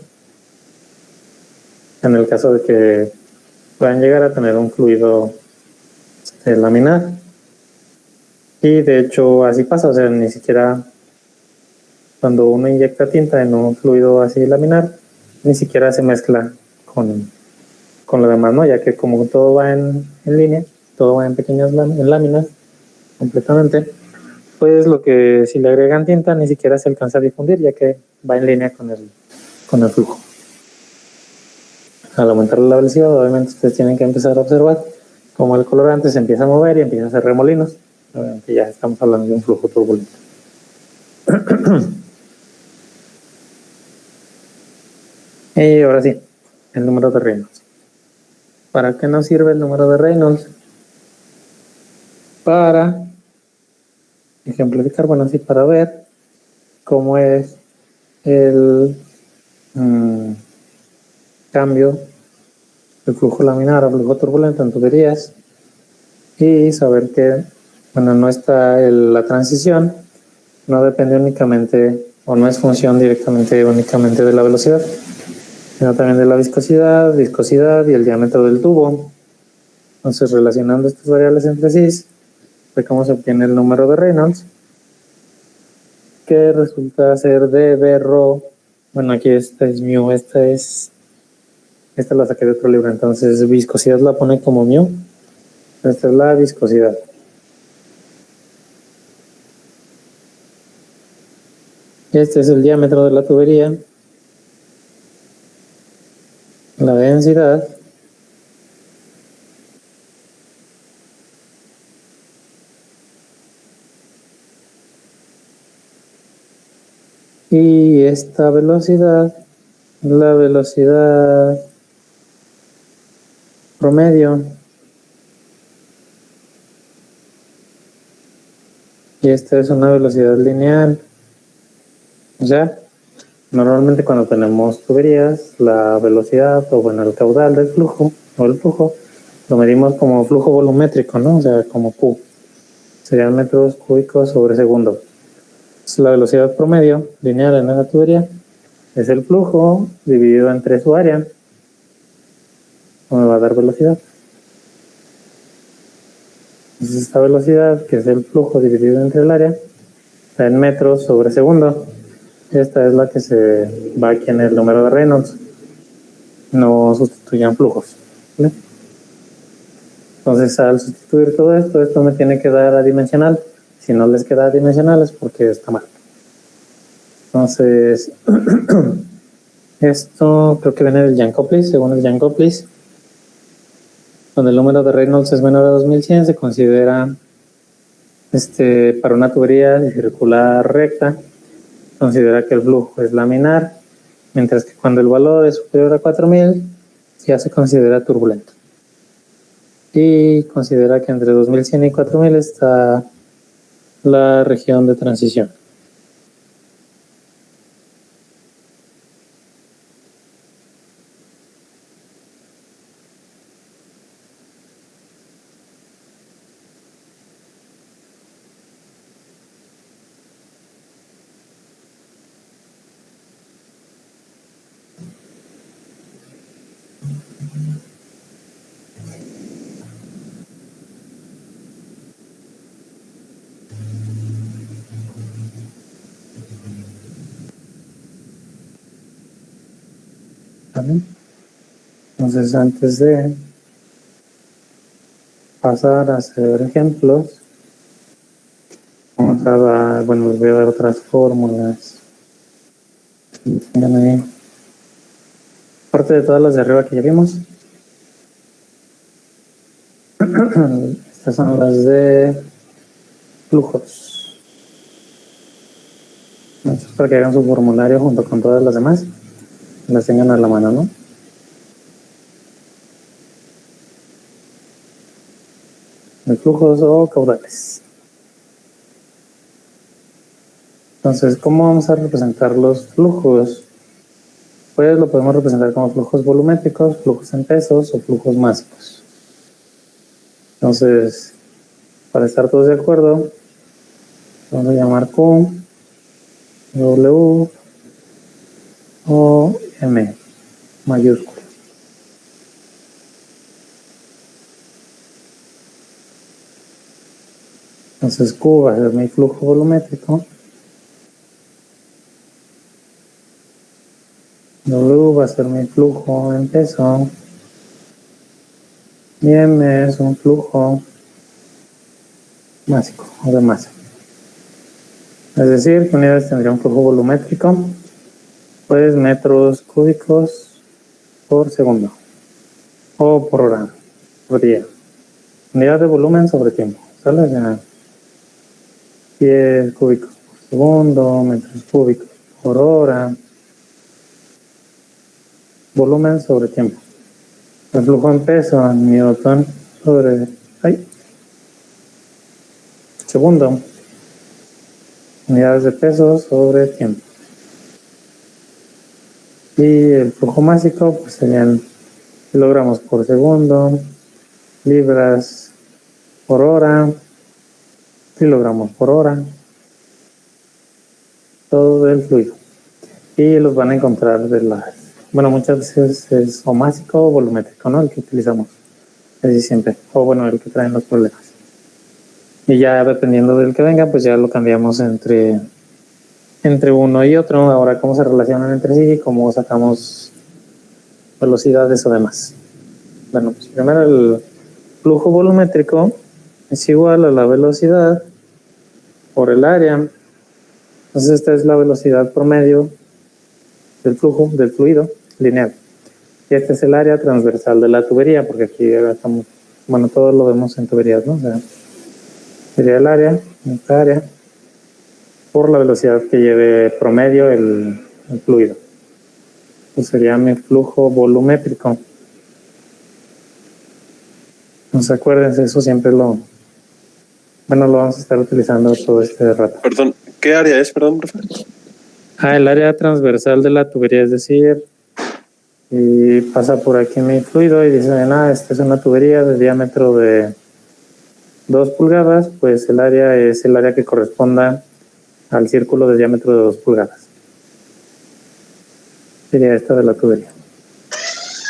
En el caso de que puedan llegar a tener un fluido laminar. Y de hecho así pasa, o sea, ni siquiera cuando uno inyecta tinta en un fluido así laminar, ni siquiera se mezcla con lo demás, ¿no? Ya que como todo va en línea, todo va en pequeñas láminas completamente, pues lo que si le agregan tinta ni siquiera se alcanza a difundir, ya que va en línea con el flujo. Al aumentar la velocidad, obviamente ustedes tienen que empezar a observar cómo el colorante se empieza a mover y empieza a hacer remolinos. Obviamente ya estamos hablando de un flujo turbulento. Y ahora sí, el número de Reynolds. ¿Para qué nos sirve el número de Reynolds? Para ejemplificar, bueno, sí, para ver cómo es el cambio del flujo laminar a flujo turbulento en tuberías y saber que, bueno, no está la transición, no depende únicamente o no es función directamente únicamente de la velocidad, sino también de la viscosidad y el diámetro del tubo. Entonces, relacionando estas variables entre sí, de cómo se obtiene el número de Reynolds, que resulta ser dB rho. Bueno, aquí esta es mu, esta la saqué de otro libro, entonces viscosidad la pone como mu. Esta es la viscosidad. Este es el diámetro de la tubería, la densidad, y esta velocidad, la velocidad promedio, y esta es una velocidad lineal. O sea, normalmente cuando tenemos tuberías, la velocidad o bueno, el caudal del flujo o el flujo lo medimos como flujo volumétrico, ¿no? O sea, como Q. Serían metros cúbicos sobre segundo. Entonces, la velocidad promedio lineal en esa tubería es el flujo dividido entre su área. ¿Cómo me va a dar velocidad? Entonces, esta velocidad, que es el flujo dividido entre el área, está en metros sobre segundo. Esta es la que se va aquí en el número de Reynolds. No sustituyan flujos, ¿vale? Entonces, al sustituir todo esto me tiene que dar adimensional. Si no les queda adimensional es porque está mal. Entonces, esto creo que viene del Jankoplis, según el Jankoplis. Cuando el número de Reynolds es menor a 2100, se considera para una tubería circular recta, considera que el flujo es laminar, mientras que cuando el valor es superior a 4000, ya se considera turbulento. Y considera que entre 2100 y 4000 está la región de transición. ¿vale? Entonces, antes de pasar a hacer ejemplos, vamos a dar, bueno, les voy a dar otras fórmulas. Tengan ahí. Aparte de todas las de arriba que ya vimos, estas son las de flujos. Entonces, para que hagan su formulario junto con todas las demás, las tengan a la mano, ¿no? De flujos o caudales. Entonces, ¿cómo vamos a representar los flujos? Pues lo podemos representar como flujos volumétricos, flujos en pesos o flujos másicos. Entonces, para estar todos de acuerdo, vamos a llamar Q, W o M mayúscula. Entonces Q va a ser mi flujo volumétrico, W va a ser mi flujo en peso y M es un flujo másico o de masa. Es decir, ¿qué unidades tendría un flujo volumétrico? Pues metros cúbicos por segundo o por hora, por día. Unidad de volumen sobre tiempo, ¿sale? Ya, pies cúbicos por segundo, metros cúbicos por hora, volumen sobre tiempo. El flujo en peso, newton sobre segundo, unidades de peso sobre tiempo. Y el flujo másico pues serían kilogramos por segundo, libras por hora, kilogramos por hora, todo del fluido. Y los van a encontrar de las, bueno, muchas veces es o másico o volumétrico, ¿no? El que utilizamos casi siempre, o bueno, el que traen los problemas. Y ya dependiendo del que venga, pues ya lo cambiamos entre uno y otro. Ahora, cómo se relacionan entre sí, cómo sacamos velocidades o demás. Bueno, pues primero el flujo volumétrico es igual a la velocidad por el área. Entonces esta es la velocidad promedio del flujo, del fluido lineal. Y este es el área transversal de la tubería, porque aquí estamos, bueno, todo lo vemos en tuberías, ¿no? O sea, sería el área, esta área, por la velocidad que lleve promedio el fluido. Pues sería mi flujo volumétrico. Entonces acuérdense, eso siempre lo vamos a estar utilizando todo este rato. Perdón, ¿qué área es, perdón, profe? El área transversal de la tubería, es decir, y pasa por aquí mi fluido y dice, esta es una tubería de diámetro de 2 pulgadas, pues el área es el área que corresponda al círculo de diámetro de 2 pulgadas. Sería esta de la tubería.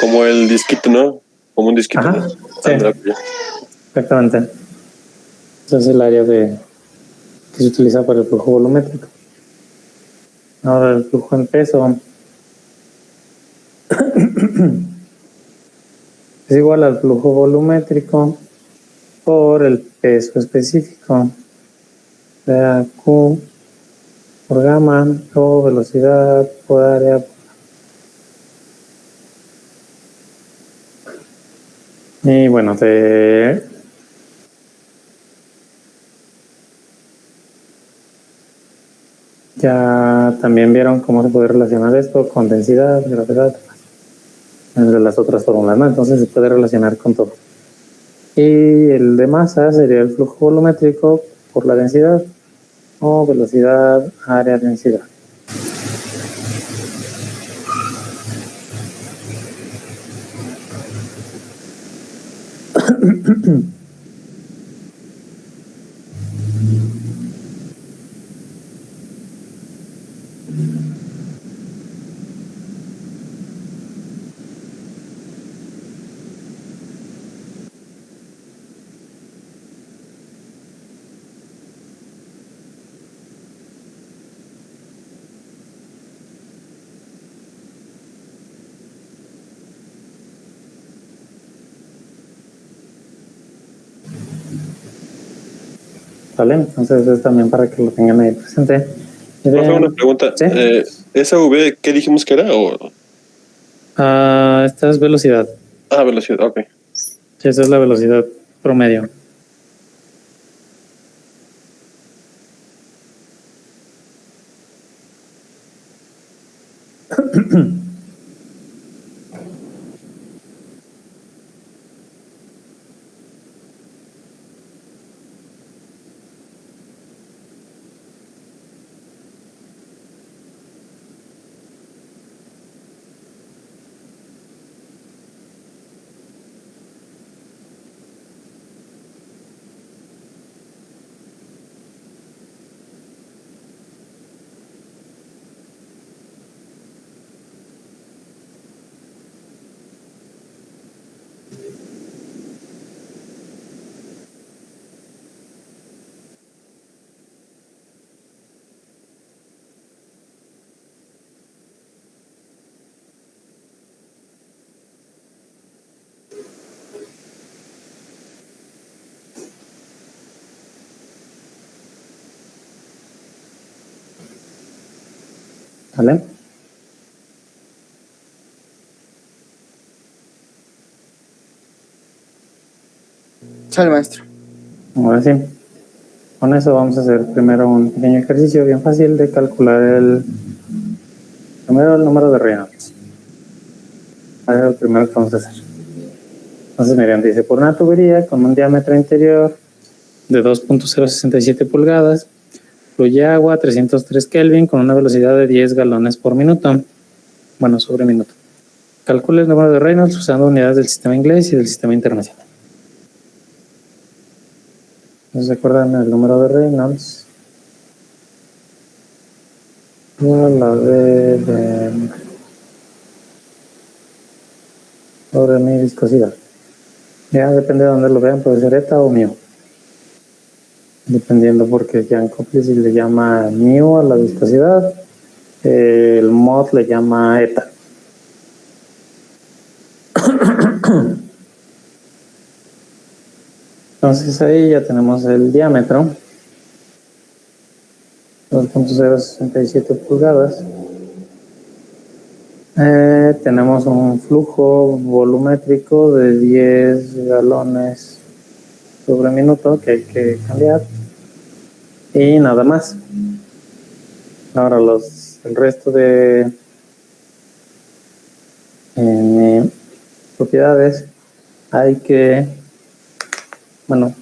Como el disquito, ¿no? Como un disquito. Ajá, ¿no? sí, exactamente. Ese es el área que se utiliza para el flujo volumétrico. Ahora el flujo en peso es igual al flujo volumétrico por el peso específico, o sea, Q por gamma o velocidad por área. Y bueno, ya también vieron cómo se puede relacionar esto con densidad, gravedad, entre las otras fórmulas, ¿no? Entonces se puede relacionar con todo. Y el de masa sería el flujo volumétrico por la densidad o velocidad, área, densidad. ¿Vale? Entonces es también para que lo tengan ahí presente. Profe, una pregunta. ¿Sí? ¿Esa V qué dijimos que era? Esta es velocidad. Velocidad, ok. Sí, esa es la velocidad promedio. ¿Vale? Sale, maestro. Ahora sí. Con eso vamos a hacer primero un pequeño ejercicio bien fácil de calcular primero el número de Reynolds. Es el primero que vamos a hacer. Entonces, miren, dice, por una tubería con un diámetro interior de 2.067 pulgadas, fluye agua a 303 Kelvin con una velocidad de 10 galones por minuto. Bueno, sobre minuto. Calcule el número de Reynolds usando unidades del sistema inglés y del sistema internacional. Entonces, recuerdan el número de Reynolds. La de sobre mi viscosidad. Ya depende de dónde lo vean, puede ser eta o mu. Dependiendo porque Jan Copley le llama mu a la viscosidad, el mod le llama eta. Entonces ahí ya tenemos el diámetro, 2.067 pulgadas. Tenemos un flujo volumétrico de 10 galones sobre minuto que hay que cambiar y nada más. Ahora el resto de propiedades hay que, bueno,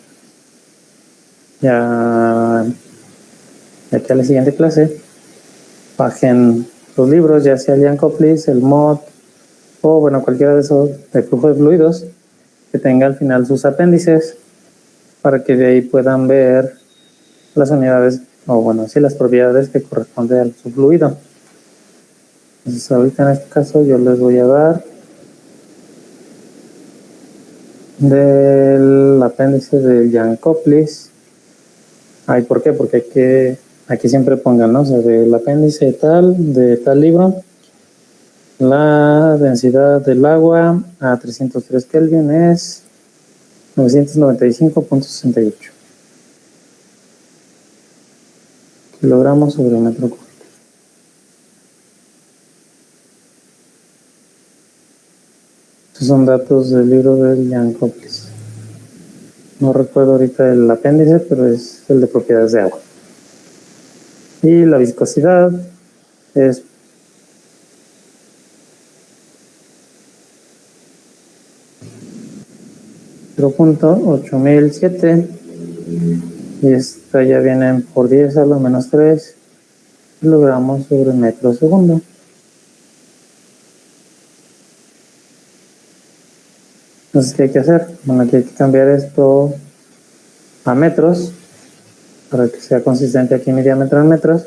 ya aquí a la siguiente clase bajen los libros, ya sea el Jan Copley, el mod o bueno, cualquiera de esos de flujo de fluidos que tenga al final sus apéndices para que de ahí puedan ver las unidades o bueno, sí las propiedades que corresponden a su fluido. Entonces ahorita en este caso yo les voy a dar del apéndice del Jan Copley. ¿Por qué? Porque hay que, aquí siempre pongan, ¿no? O sea, del apéndice de tal libro, la densidad del agua a 303 Kelvin es 995.68 kilogramos sobre metro cúbico. Estos son datos del libro del Jan Copley. No recuerdo ahorita el apéndice, pero es el de propiedades de agua. Y la viscosidad es .8007 y esta ya viene por 10 a la menos 3 kilogramos sobre metro segundo. Entonces, ¿qué hay que hacer? Bueno, aquí hay que cambiar esto a metros para que sea consistente aquí mi diámetro en metros.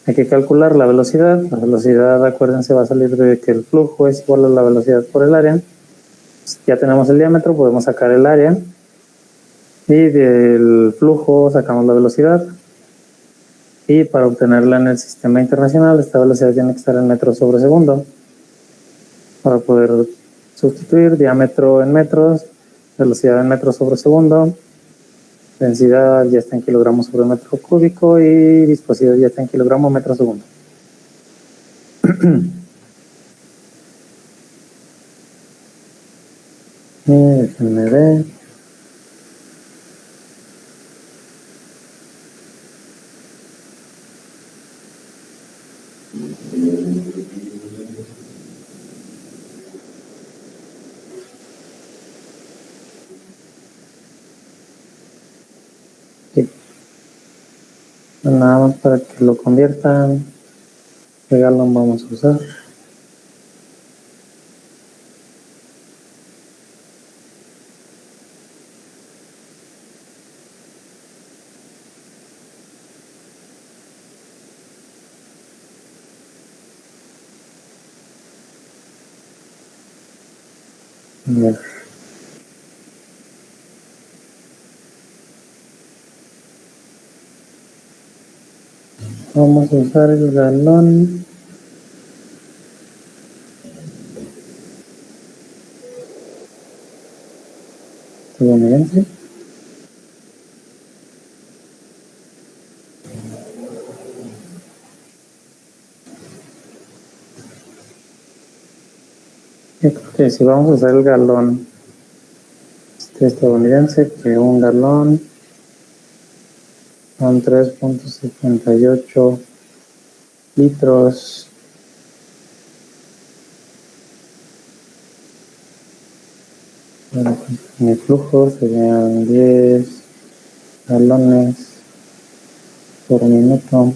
Hay que calcular la velocidad. La velocidad, acuérdense, va a salir de que el flujo es igual a la velocidad por el área. Ya tenemos el diámetro, podemos sacar el área y del flujo sacamos la velocidad. Y para obtenerla en el sistema internacional, esta velocidad tiene que estar en metros sobre segundo para poder sustituir diámetro en metros, velocidad en metros sobre segundo Densidad ya está en kilogramos sobre metro cúbico y viscosidad ya está en kilogramos metro segundo. Y déjenme ver. Sí. Nada más para que lo conviertan. ¿Qué galón vamos a usar? Bien. Vamos a usar el galón. Estadounidense. Yo creo que si vamos a usar el galón estadounidense, que un galón son 3.78 litros. Bueno, mi flujo serían 10 galones por minuto.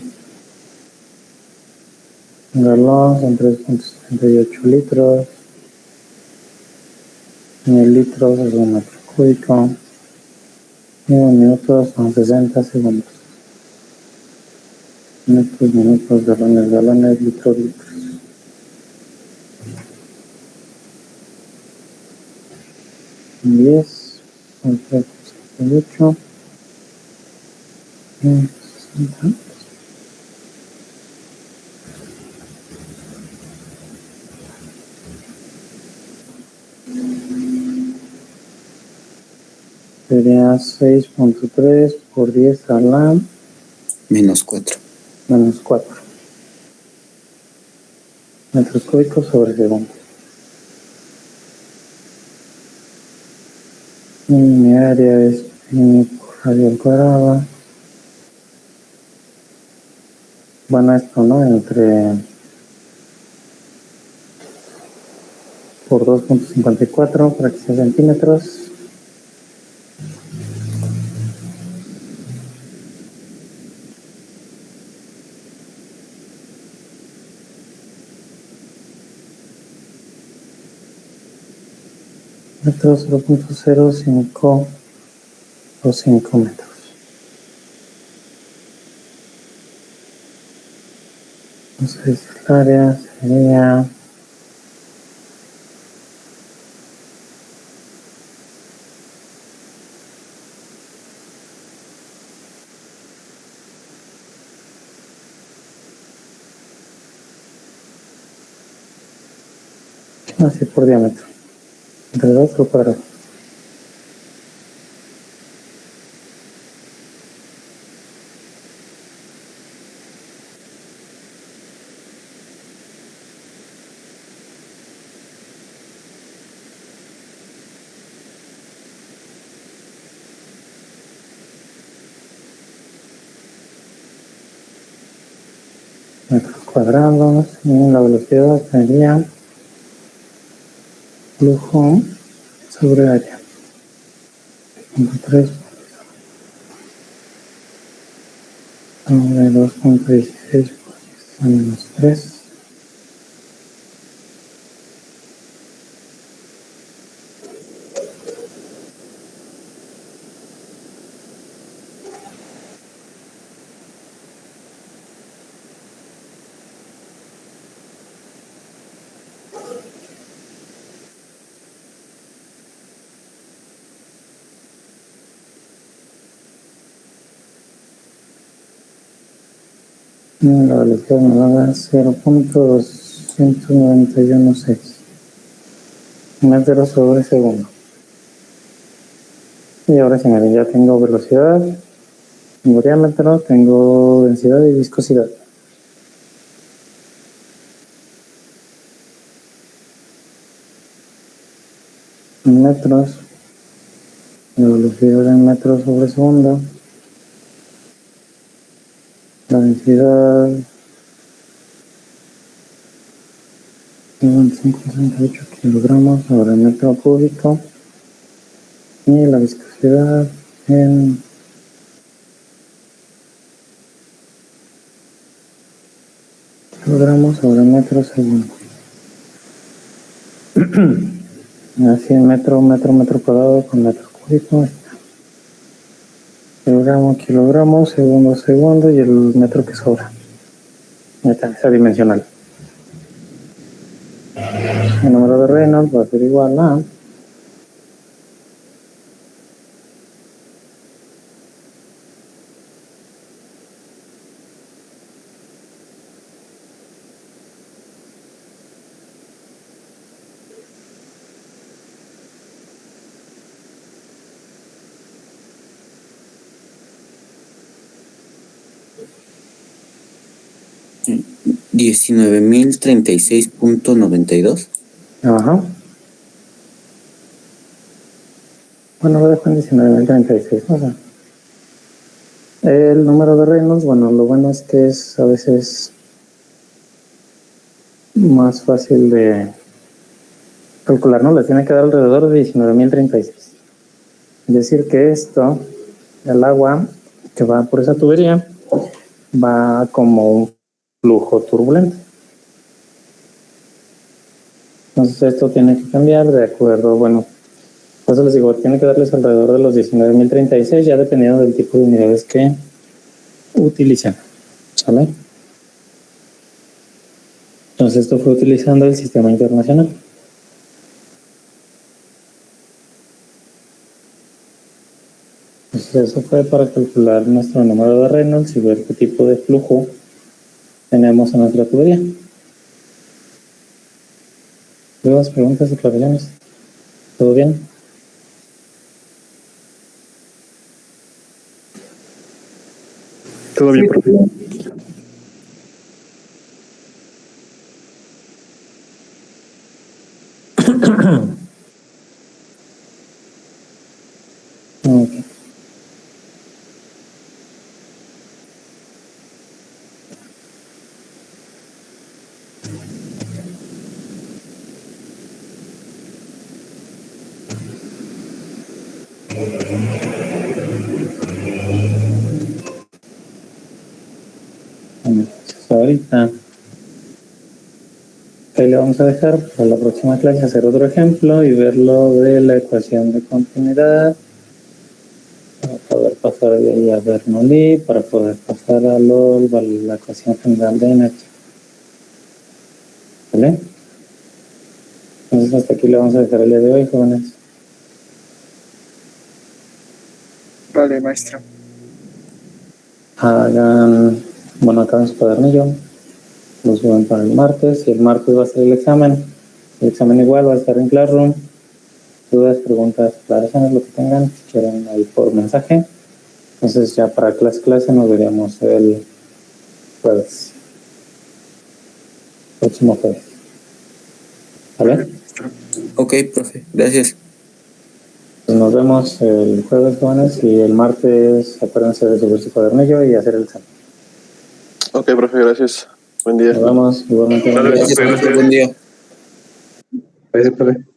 Un galón son 3.78 litros. 1000 litros es un metro cúbico. Y un minuto son 60 segundos. Minutos, galones, litros. 10, son 3.78. 60. Sería 6.3 por 10 a la -4. -4 metros cúbicos sobre segundo. Y mi área es pi por radio al cuadrado. Bueno, esto, ¿no? Por 2.54 para que sea centímetros. Metros 0.0525 metros. Entonces el área sería así por diámetro, entre 2 al cuadrado. Metros cuadrados y la velocidad sería flujo sobre área. 3 sobre 2.16 por 10 a menos 3. La velocidad me va a dar 0.291.6 metros sobre segundo. Y ahora sí, miren, ya tengo velocidad, tengo diámetro, tengo densidad y viscosidad. En metros, la velocidad en metros sobre segundo, la densidad 568 kilogramos sobre metro cúbico y la viscosidad en kilogramos sobre metro segundo. Así metro cuadrado con metro cúbico. Kilogramo, segundo y el metro que sobra. Ya está, esa dimensional. El número de Reynolds va a ser igual a 19.036.92. Ajá. Bueno, lo dejo en 19.036, o sea. El número de Reynolds, bueno, lo bueno es que es a veces más fácil de calcular, ¿no? Le tiene que dar alrededor de 19.036. Es decir que esto, el agua que va por esa tubería, va como un flujo turbulento. Entonces esto tiene que cambiar de acuerdo, bueno, por eso les digo, tiene que darles alrededor de los 19.036, ya dependiendo del tipo de unidades que utilicen, ¿sale? Entonces esto fue utilizando el sistema internacional. Entonces eso fue para calcular nuestro número de Reynolds y ver qué tipo de flujo tenemos en nuestra tubería. ¿Dudas, preguntas, aclaraciones? ¿Todo bien? Todo bien, profe. Ok. Entonces ahorita ahí le vamos a dejar para la próxima clase hacer otro ejemplo y ver lo de la ecuación de continuidad para poder pasar de ahí a Bernoulli, para poder pasar a la ecuación general de energía. ¿Vale? Entonces hasta aquí le vamos a dejar el día de hoy, jóvenes. Vale, maestro. Bueno, acaban su cuadernillo, lo suben para el martes y el martes va a ser el examen. El examen igual va a estar en Classroom. Dudas, preguntas, aclaraciones, lo que tengan, si quieren ahí por mensaje. Entonces ya para clase nos veríamos el jueves. Próximo jueves. ¿Vale? Ok, profe, gracias. Pues nos vemos el jueves, jóvenes, y el martes acuérdense de subir su cuadernillo y hacer el examen. Ok, profe, gracias. Buen día. Nos vemos igualmente. Dale, Gracias, profe, profe, buen día. Gracias, profe.